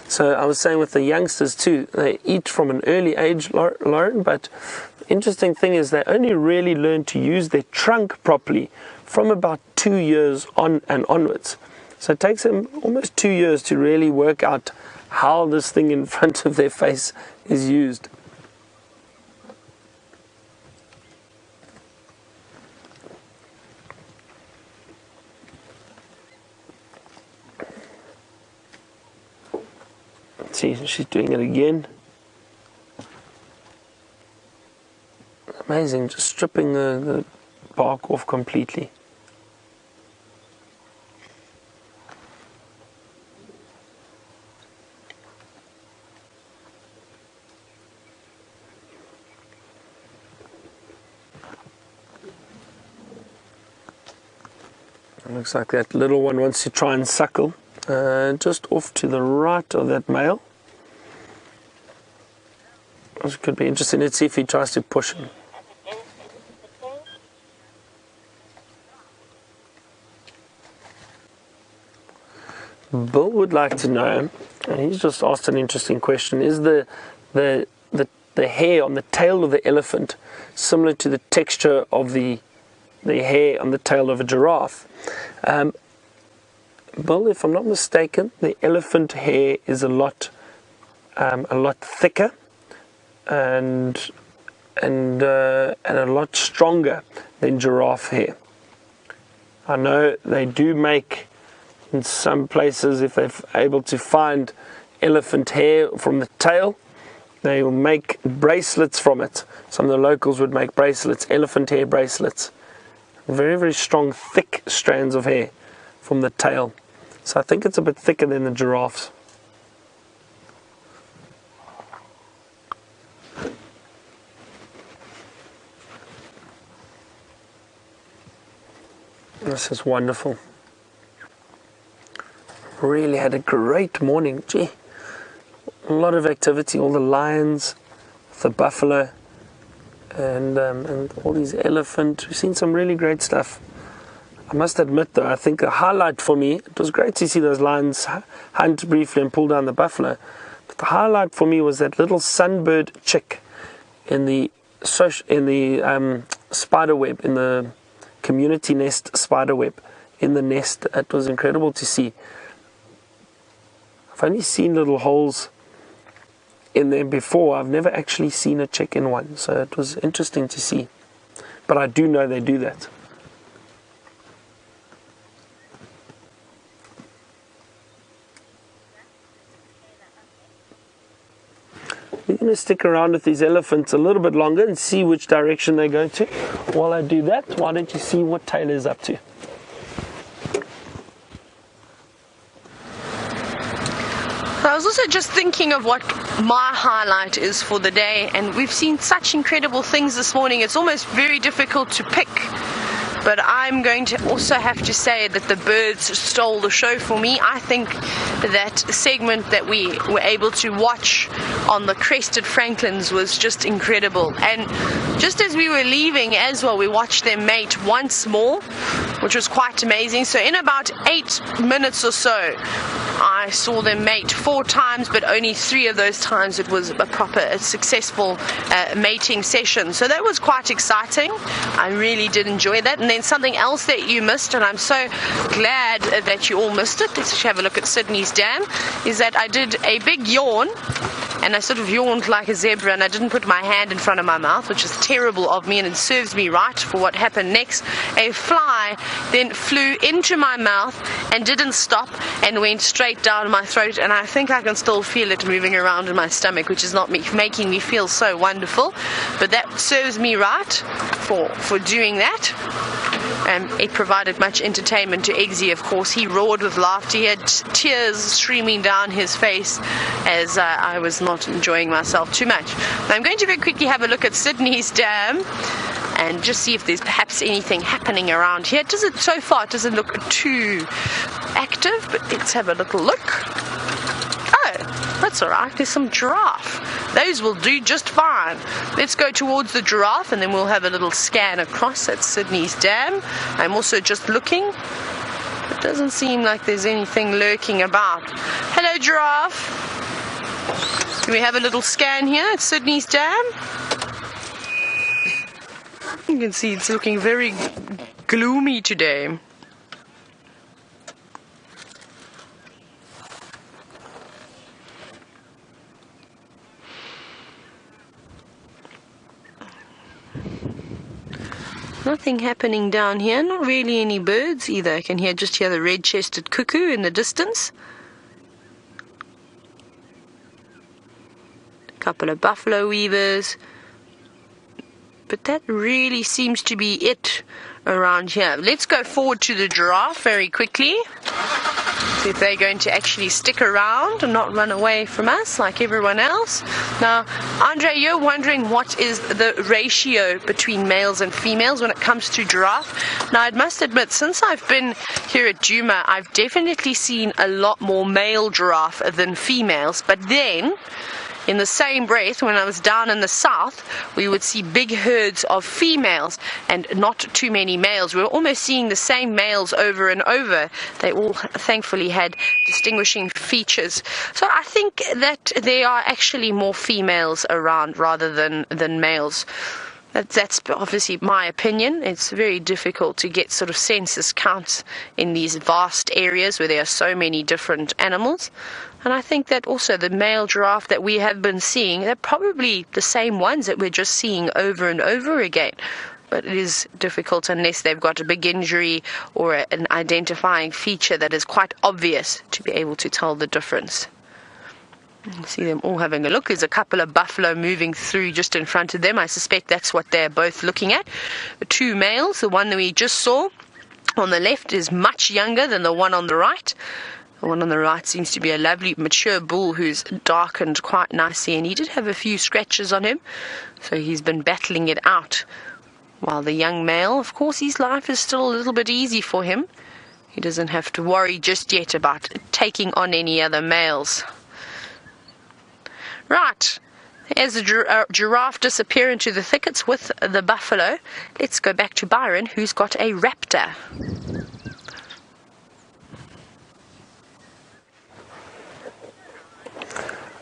So I was saying with the youngsters too, they eat from an early age, Lauren, but the interesting thing is they only really learn to use their trunk properly from about 2 years on and onwards. So it takes them almost 2 years to really work out how this thing in front of their face is used. See, she's doing it again. Amazing, just stripping the bark off completely. It looks like that little one wants to try and suckle. Just off to the right of that male. This could be interesting. Let's see if he tries to push him. Bill would like to know, and he's just asked an interesting question, is the hair on the tail of the elephant similar to the texture of the hair on the tail of a giraffe? Bill, if I'm not mistaken, the elephant hair is a lot thicker and a lot stronger than giraffe hair. I know they do make In some places, if they're able to find elephant hair from the tail, they will make bracelets from it. Some of the locals would make bracelets, elephant hair bracelets. Very, very strong, thick strands of hair from the tail. So I think it's a bit thicker than the giraffes. This is wonderful. Really had a great morning. Gee, a lot of activity. All the lions, the buffalo, and all these elephant. We've seen some really great stuff. I must admit, though, I think the highlight for me, it was great to see those lions hunt briefly and pull down the buffalo. But the highlight for me was that little sunbird chick in the spider web, in the community nest spider web, in the nest. It was incredible to see. I've only seen little holes in there before. I've never actually seen a chick in one, so it was interesting to see. But I do know they do that. We're going to stick around with these elephants a little bit longer and see which direction they go to. While I do that, why don't you see what Taylor's up to? I was also just thinking of what my highlight is for the day, and we've seen such incredible things this morning. It's almost very difficult to pick. But I'm going to also have to say that the birds stole the show for me. I think that segment that we were able to watch on the crested francolins was just incredible. And just as we were leaving as well, we watched them mate once more, which was quite amazing. So in about 8 minutes or so, I saw them mate 4 times, but only 3 of those times it was a successful mating session. So that was quite exciting. I really did enjoy that. And then something else that you missed, and I'm so glad that you all missed it, let's actually have a look at Sydney's dam, is that I did a big yawn, and I sort of yawned like a zebra, and I didn't put my hand in front of my mouth, which is terrible of me, and it serves me right for what happened next. A fly then flew into my mouth and didn't stop and went straight down my throat, and I think I can still feel it moving around in my stomach, which is not making me feel so wonderful, but that serves me right for doing that. It provided much entertainment to Eggsy, of course. He roared with laughter. He had tears streaming down his face as I was not enjoying myself too much. Now I'm going to very quickly have a look at Sydney's dam and just see if there's perhaps anything happening around here. So far it doesn't look too active, but let's have a little look. Oh, that's all right. There's some giraffe. Those will do just fine. Let's go towards the giraffe and then we'll have a little scan across at Sydney's dam. I'm also just looking. It doesn't seem like there's anything lurking about. Hello, giraffe. Can we have a little scan here at Sydney's dam? You can see it's looking very gloomy today. Nothing happening down here, not really any birds either. I can just hear the red-chested cuckoo in the distance. A couple of buffalo weavers. But that really seems to be it around here. Let's go forward to the giraffe very quickly. See if they're going to actually stick around and not run away from us like everyone else. Now, Andre, you're wondering what is the ratio between males and females when it comes to giraffe. Now, I must admit, since I've been here at Djuma, I've definitely seen a lot more male giraffe than females. But then, in the same breath, when I was down in the south, we would see big herds of females and not too many males. We were almost seeing the same males over and over. They all thankfully had distinguishing features. So I think that there are actually more females around rather than males. That's obviously my opinion. It's very difficult to get sort of census counts in these vast areas where there are so many different animals. And I think that also the male giraffe that we have been seeing, they're probably the same ones that we're just seeing over and over again. but it is difficult unless they've got a big injury or an identifying feature that is quite obvious to be able to tell the difference. You see them all having a look. There's a couple of buffalo moving through just in front of them. I suspect that's what they're both looking at. The two males, the one that we just saw on the left is much younger than the one on the right. The one on the right seems to be a lovely mature bull who's darkened quite nicely, and he did have a few scratches on him, so he's been battling it out. While the young male, of course, his life is still a little bit easy for him. He doesn't have to worry just yet about taking on any other males. Right, as the giraffe disappear into the thickets with the buffalo, let's go back to Byron, who's got a raptor.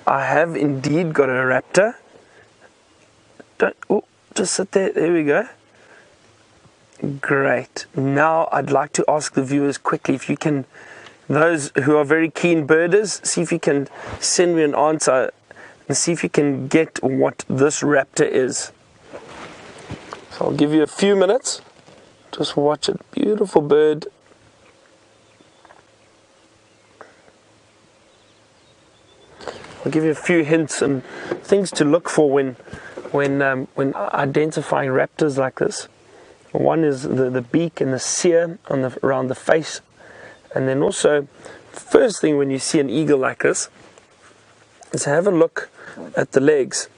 I have indeed got a raptor. Just sit there. There we go. Great. Now I'd like to ask the viewers quickly if you can, those who are very keen birders, see if you can send me an answer and see if you can get what this raptor is. So I'll give you a few minutes. Just watch it. Beautiful bird. I'll give you a few hints and things to look for when identifying raptors like this. One is the beak and the cere around the face, and then also, first thing when you see an eagle like this, is have a look at the legs.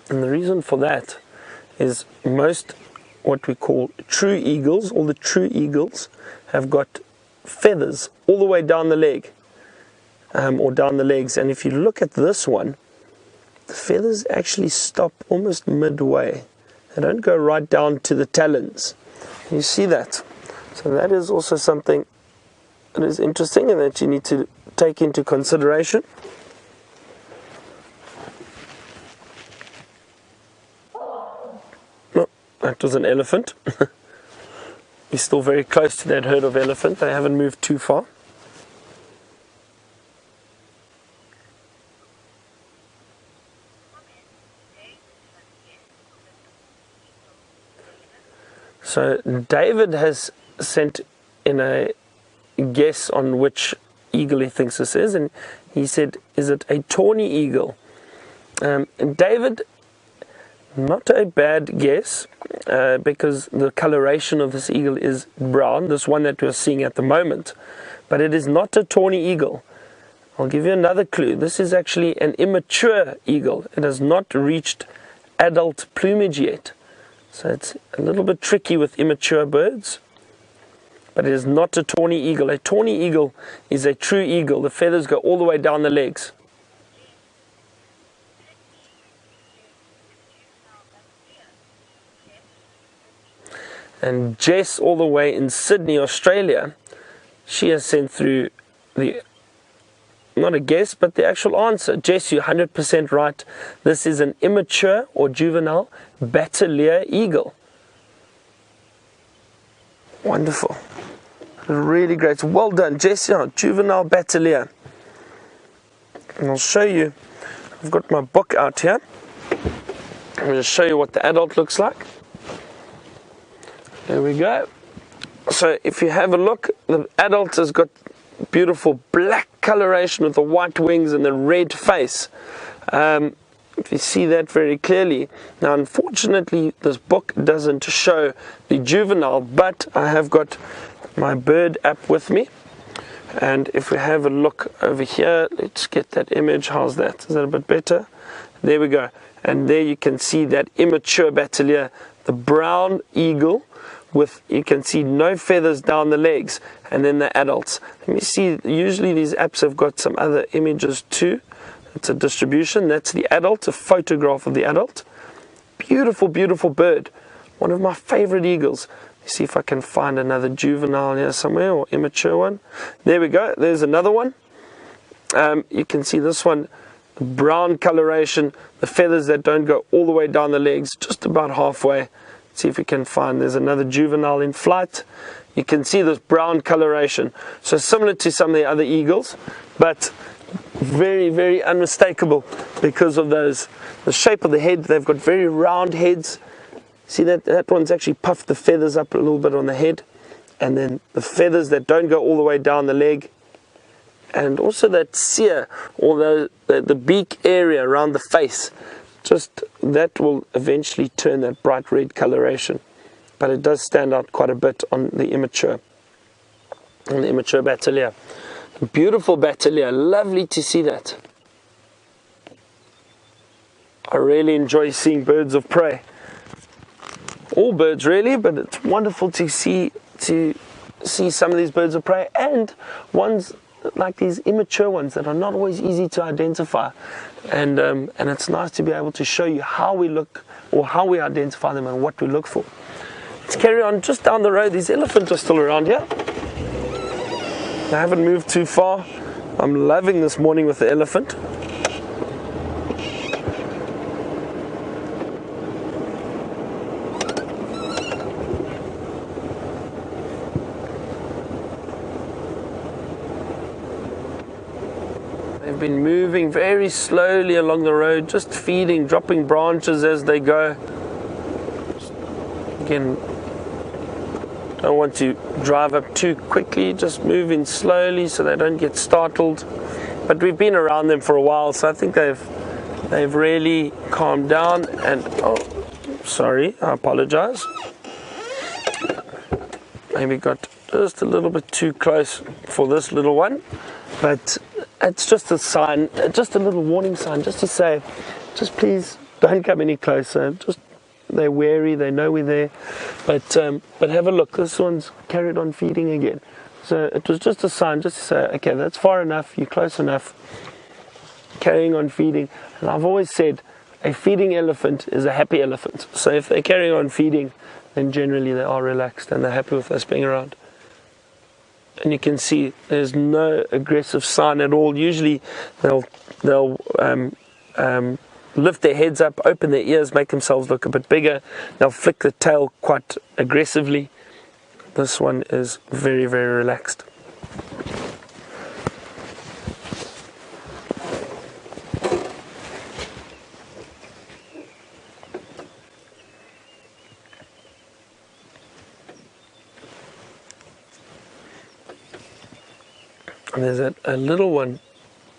And the reason for that is most what we call true eagles, all the true eagles have got feathers all the way down the leg, or down the legs. And if you look at this one, the feathers actually stop almost midway. They don't go right down to the talons. You see that? So that is also something that is interesting and that you need to take into consideration. No, that was an elephant. He's still very close to that herd of elephant. They haven't moved too far. So David has sent in a guess on which eagle he thinks this is, and he said, is it a tawny eagle? And David, not a bad guess, because the coloration of this eagle is brown, this one that we're seeing at the moment, but it is not a tawny eagle. I'll give you another clue. This is actually an immature eagle. It has not reached adult plumage yet. So it's a little bit tricky with immature birds, but it is not a tawny eagle. A tawny eagle is a true eagle. The feathers go all the way down the legs. And Jess, all the way in Sydney, Australia, she has sent through the, not a guess, but the actual answer. Jess, you're 100% right. This is an immature or juvenile Battalier eagle. Wonderful. Really great. Well done, Jess. Yeah, juvenile Battalier. And I'll show you. I've got my book out here. I'm going to show you what the adult looks like. There we go. So if you have a look, the adult has got beautiful black coloration with the white wings and the red face. If you see that very clearly. Now unfortunately this book doesn't show the juvenile, but I have got my bird app with me, and if we have a look over here, let's get that image. How's that? Is that a bit better? There we go. And there you can see that immature Battalier, the brown eagle with, you can see no feathers down the legs, and then the adults. Let me see, usually these apps have got some other images too. It's a distribution. That's the adult, a photograph of the adult. Beautiful, beautiful bird. One of my favorite eagles. Let's see if I can find another juvenile here somewhere, or immature one. There we go. There's another one. You can see this one, the brown coloration, the feathers that don't go all the way down the legs, just about halfway. Let's see if we can find, there's another juvenile in flight. You can see this brown coloration. So similar to some of the other eagles, but very, very unmistakable because of the shape of the head. They've got very round heads. See that one's actually puffed the feathers up a little bit on the head, and then the feathers that don't go all the way down the leg, and also that cere, or the beak area around the face, just that will eventually turn that bright red coloration, but it does stand out quite a bit on the immature Bateleur. Beautiful Bateleur, lovely to see that. I really enjoy seeing birds of prey. All birds really, but it's wonderful to see some of these birds of prey, and ones like these immature ones that are not always easy to identify, and it's nice to be able to show you how we look, or how we identify them and what we look for. Let's carry on. Just down the road, these elephants are still around here. I haven't moved too far. I'm loving this morning with the elephant. They've been moving very slowly along the road, just feeding, dropping branches as they go. Again, don't want to drive up too quickly, just moving slowly so they don't get startled. But we've been around them for a while, so I think they've really calmed down. And oh, sorry, I apologize. Maybe got just a little bit too close for this little one, but it's just a sign, just a little warning sign, just to say, just please don't come any closer. Just they're wary, they know we're there, but have a look. This one's carried on feeding again. So it was just a sign, just to say, okay, that's far enough, you're close enough, carrying on feeding. And I've always said a feeding elephant is a happy elephant. So if they're carrying on feeding, then generally they are relaxed and they're happy with us being around. And you can see there's no aggressive sign at all. Usually they'll lift their heads up, open their ears, make themselves look a bit bigger. They'll flick the tail quite aggressively. This one is very, very relaxed. And there's a little one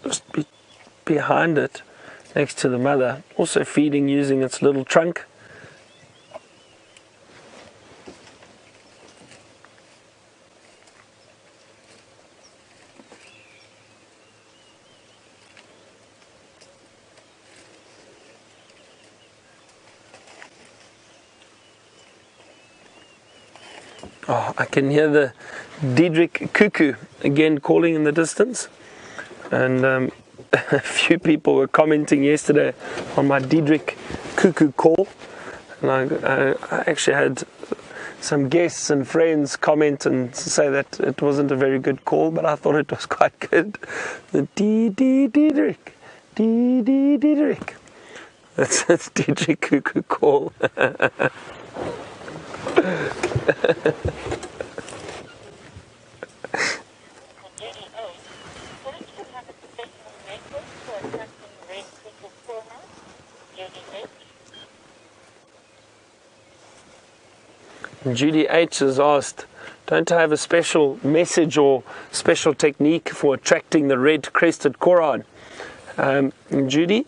just behind it, next to the mother, also feeding using its little trunk. Oh, I can hear the Diedrich cuckoo again calling in the distance, and a few people were commenting yesterday on my Diedrich cuckoo call, and I actually had some guests and friends comment and say that it wasn't a very good call, but I thought it was quite good. The Diedrich, Diedrich. That's Diedrich cuckoo call. Judy H has asked, don't I have a special message or special technique for attracting the red-crested koran? Judy,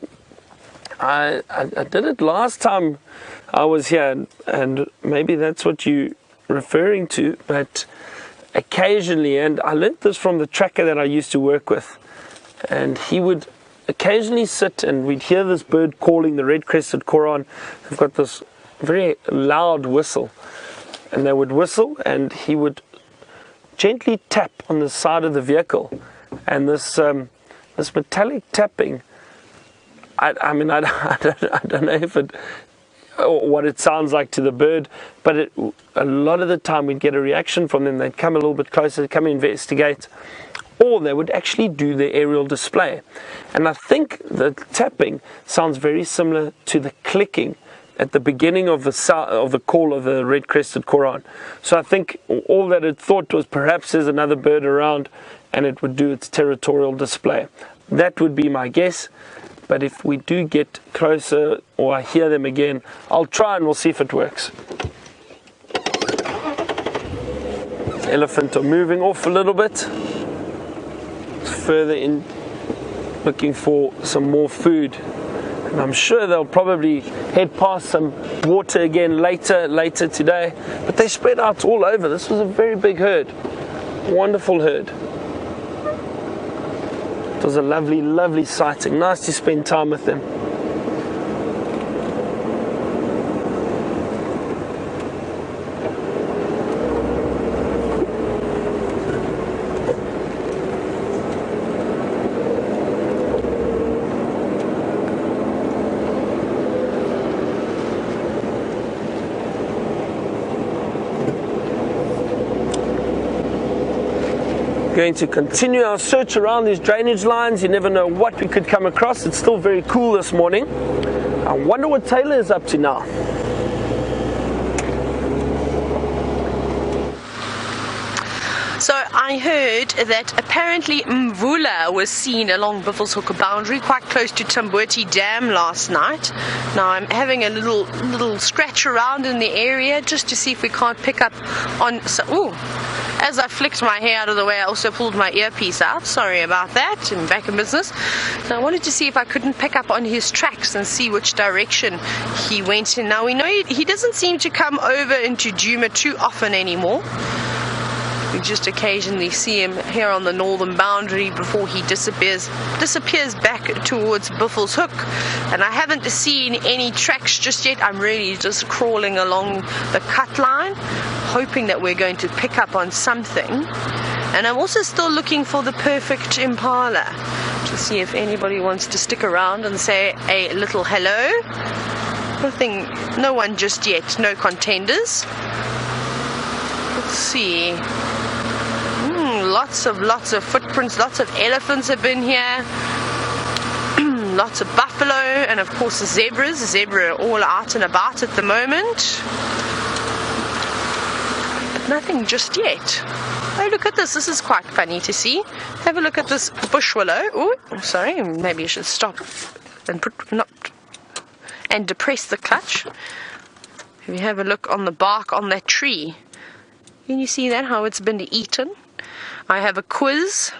I did it last time I was here, and maybe that's what you're referring to, but occasionally, and I learnt this from the tracker that I used to work with, and he would occasionally sit and we'd hear this bird calling, the red-crested koran. They've got this very loud whistle, and they would whistle and he would gently tap on the side of the vehicle, and this metallic tapping, I don't know if it, or what it sounds like to the bird, but a lot of the time we'd get a reaction from them. They'd come a little bit closer, come investigate, or they would actually do the aerial display. And I think the tapping sounds very similar to the clicking at the beginning of the call of the red-crested koran. So I think all that it thought was perhaps there's another bird around, and it would do its territorial display. That would be my guess. But if we do get closer or I hear them again, I'll try and we'll see if it works. The elephant are moving off a little bit. Further in, looking for some more food. And I'm sure they'll probably head past some water again later today. But they spread out all over. This was a very big herd. Wonderful herd. It was a lovely, lovely sighting. Nice to spend time with them. Going to continue our search around these drainage lines. You never know what we could come across. It's still very cool this morning. I wonder what Taylor is up to now. So I heard that apparently Mvula was seen along Buffelshoek boundary, quite close to Tamboti Dam last night. Now I'm having a little scratch around in the area just to see if we can't pick up on. As I flicked my hair out of the way, I also pulled my earpiece out. Sorry about that, in back in business. So I wanted to see if I couldn't pick up on his tracks and see which direction he went in. Now we know he doesn't seem to come over into Djuma too often anymore. We just occasionally see him here on the northern boundary before he disappears back towards Buffelshoek. And I haven't seen any tracks just yet. I'm really just crawling along the cut line, hoping that we're going to pick up on something. And I'm also still looking for the perfect impala to see if anybody wants to stick around and say a little hello. No one just yet, no contenders. Let's see. Lots of footprints, lots of elephants have been here. Lots of buffalo, and of course the zebras. The zebra are all out and about at the moment. But nothing just yet. Oh, look at this. This is quite funny to see. Have a look at this bush willow. Oh, sorry. Maybe I should stop and depress the clutch. If you have a look on the bark on that tree, can you see that, how it's been eaten? I have a quiz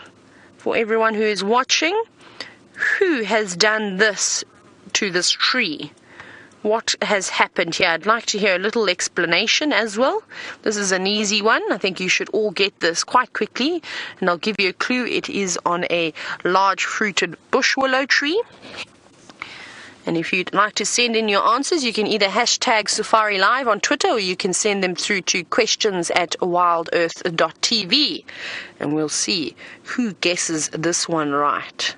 for everyone who is watching. Who has done this to this tree? What has happened here? I'd like to hear a little explanation as well. This is an easy one. I think you should all get this quite quickly. And I'll give you a clue. It is on a large fruited bush willow tree. And if you'd like to send in your answers, you can either hashtag Safari Live on Twitter, or you can send them through to questions@WildEarthTV. And we'll see who guesses this one right.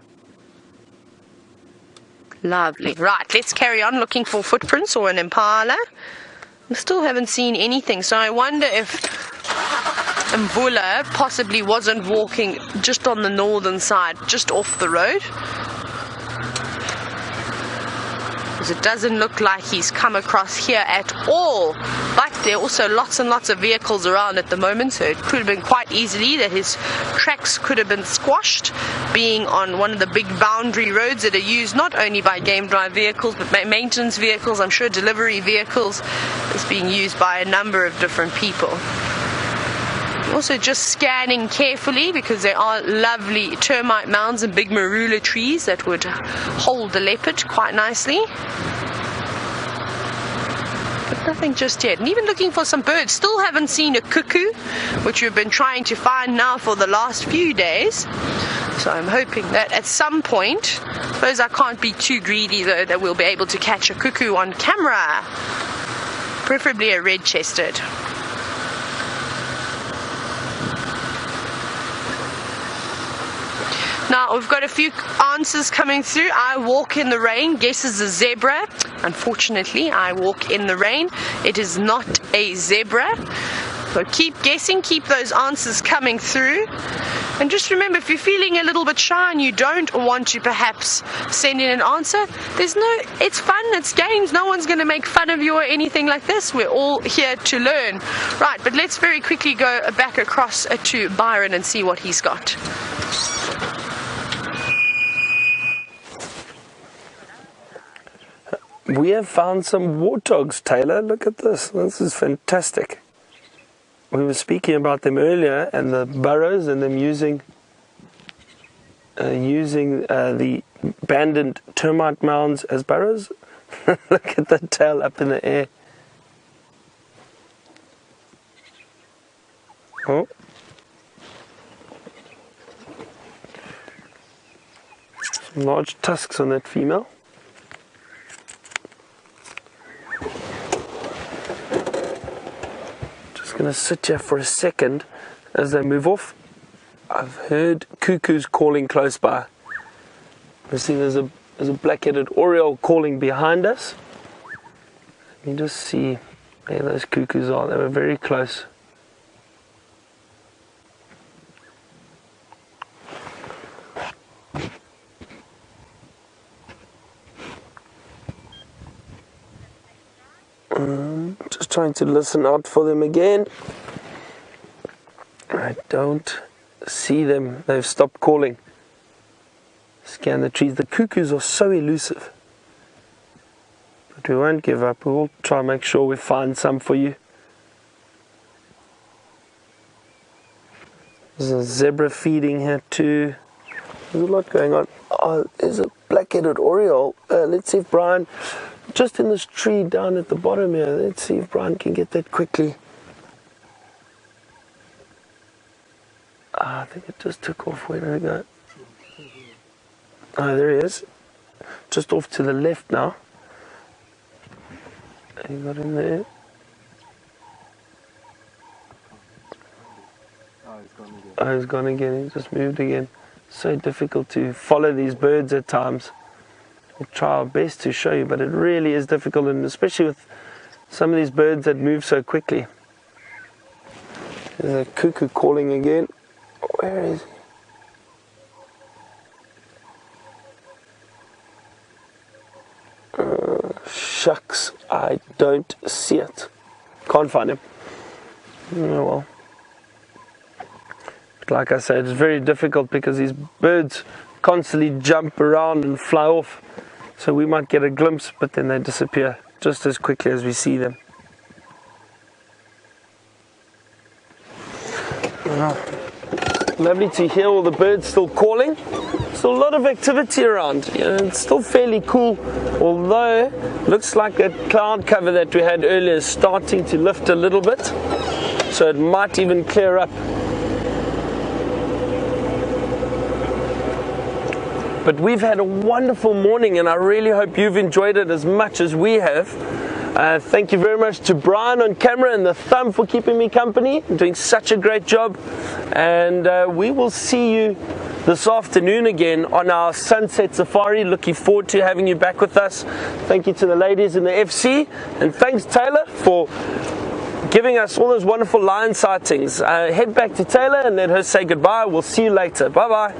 Lovely. Right, let's carry on looking for footprints or an impala. We still haven't seen anything, so I wonder if Mvula possibly wasn't walking just on the northern side, just off the road. Because it doesn't look like he's come across here at all. But there are also lots and lots of vehicles around at the moment, so it could have been quite easily that his tracks could have been squashed, being on one of the big boundary roads that are used not only by game drive vehicles, but maintenance vehicles, I'm sure delivery vehicles. It's being used by a number of different people. Also just scanning carefully, because there are lovely termite mounds and big marula trees that would hold the leopard quite nicely. But nothing just yet. And even looking for some birds. Still haven't seen a cuckoo, which we've been trying to find now for the last few days. So I'm hoping that at some point, I suppose I can't be too greedy though, that we'll be able to catch a cuckoo on camera. Preferably a red-chested. Now, we've got a few answers coming through. I walk in the rain. Guesses a zebra. Unfortunately, I walk in the rain. It is not a zebra. So keep guessing. Keep those answers coming through. And just remember, if you're feeling a little bit shy and you don't want to perhaps send in an answer, it's fun, it's games. No one's going to make fun of you or anything like this. We're all here to learn. Right, but let's very quickly go back across to Byron and see what he's got. We have found some warthogs, Taylor. Look at this. This is fantastic. We were speaking about them earlier and the burrows and them using the abandoned termite mounds as burrows. Look at the tail up in the air. Oh. Some large tusks on that female. Just going to sit here for a second as they move off. I've heard cuckoos calling close by. I see there's a black-headed oriole calling behind us. Let me just see where those cuckoos are. They were very close. Just trying to listen out for them again. I don't see them. They've stopped calling. Scan the trees. The cuckoos are so elusive. But we won't give up. We will try and make sure we find some for you. There's a zebra feeding here too. There's a lot going on. Oh, there's a black-headed oriole. Let's see if Brian, just in this tree down at the bottom here, let's see if Brian can get that quickly. I think it just took off. Where did it go? Oh, there he is. Just off to the left now. He got in there. Oh, he's gone again. He just moved again. So difficult to follow these birds at times. We'll try our best to show you, but it really is difficult, and especially with some of these birds that move so quickly. There's a cuckoo calling again. Where is he? Shucks, I don't see it. Can't find him. Oh well. But like I said, it's very difficult because these birds constantly jump around and fly off. So we might get a glimpse, but then they disappear just as quickly as we see them. Lovely to hear all the birds still calling. Still a lot of activity around. You know, it's still fairly cool, although looks like that cloud cover that we had earlier is starting to lift a little bit. So it might even clear up. But we've had a wonderful morning, and I really hope you've enjoyed it as much as we have. Thank you very much to Brian on camera and the thumb for keeping me company, doing such a great job. And we will see you this afternoon again on our sunset safari. Looking forward to having you back with us. Thank you to the ladies in the FC, and thanks Taylor for giving us all those wonderful lion sightings. Head back to Taylor and let her say goodbye. We'll see you later. Bye bye.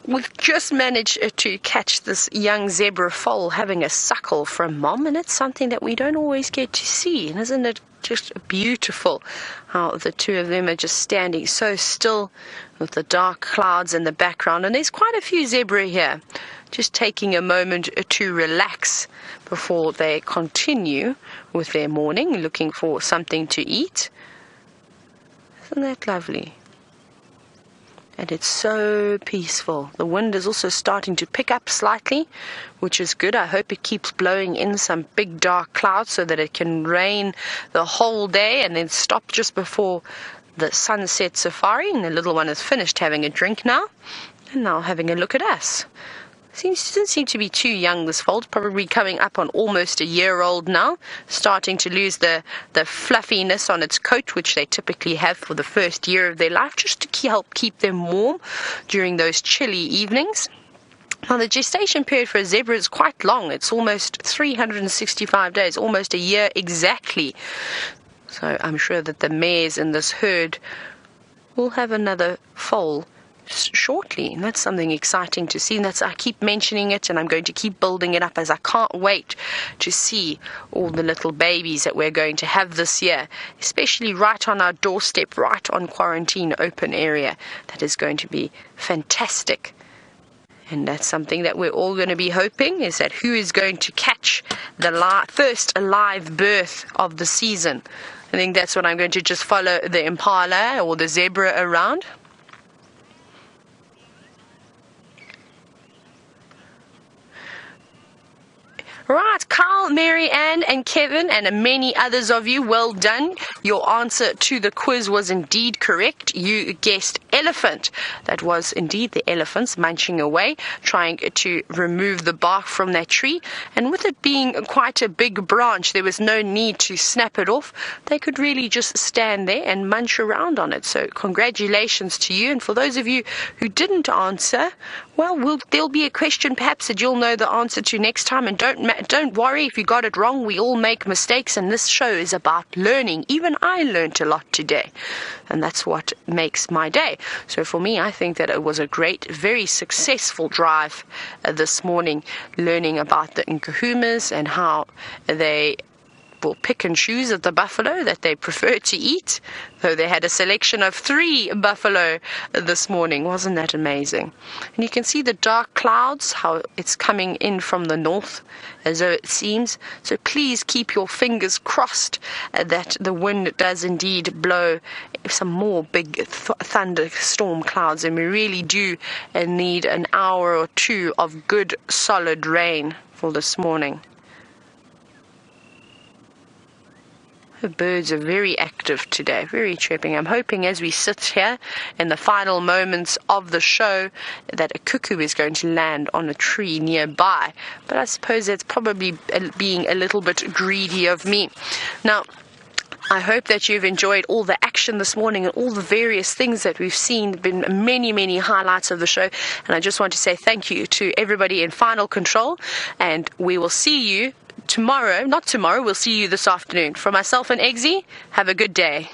We've just managed to catch this young zebra foal having a suckle from mom, and it's something that we don't always get to see. And isn't it just beautiful how the two of them are just standing so still with the dark clouds in the background? And there's quite a few zebra here, just taking a moment to relax before they continue with their morning, looking for something to eat. Isn't that lovely? And it's so peaceful. The wind is also starting to pick up slightly, which is good. I hope it keeps blowing in some big dark clouds so that it can rain the whole day and then stop just before the sunset safari. And the little one is finished having a drink now, and now having a look at us. Doesn't seem to be too young, this foal. Probably coming up on almost a year old now, starting to lose the fluffiness on its coat, which they typically have for the first year of their life, just to help keep them warm during those chilly evenings. Now, the gestation period for a zebra is quite long. It's almost 365 days, almost a year exactly. So I'm sure that the mares in this herd will have another foal shortly, and that's something exciting to see. And I keep mentioning it, and I'm going to keep building it up, as I can't wait to see all the little babies that we're going to have this year, especially right on our doorstep, right on quarantine open area. That is going to be fantastic. And that's something that we're all going to be hoping, is that who is going to catch the first live birth of the season. I think that's what I'm going to just follow the impala or the zebra around. Right, Carl, Mary Ann, and Kevin, and many others of you, well done. Your answer to the quiz was indeed correct. You guessed elephant. That was indeed the elephants munching away, trying to remove the bark from that tree. And with it being quite a big branch, there was no need to snap it off. They could really just stand there and munch around on it. So congratulations to you. And for those of you who didn't answer, well, there'll be a question perhaps that you'll know the answer to next time. And don't worry if you got it wrong. We all make mistakes, and this show is about learning. Even I learned a lot today, and that's what makes my day. So for me, I think that it was a great, very successful drive this morning, learning about the Nkuhumas and how they will pick and choose at the buffalo that they prefer to eat, though they had a selection of 3 buffalo this morning. Wasn't that amazing? And you can see the dark clouds, how it's coming in from the north, as though it seems. So please keep your fingers crossed that the wind does indeed blow some more big thunderstorm clouds, and we really do need an hour or 2 of good solid rain for this morning. The birds are very active today, very chirping. I'm hoping as we sit here in the final moments of the show that a cuckoo is going to land on a tree nearby. But I suppose that's probably being a little bit greedy of me. Now, I hope that you've enjoyed all the action this morning and all the various things that we've seen. There have been many, many highlights of the show. And I just want to say thank you to everybody in Final Control. And we will see you tomorrow. Not tomorrow, we'll see you this afternoon. For myself and Eggsy, have a good day.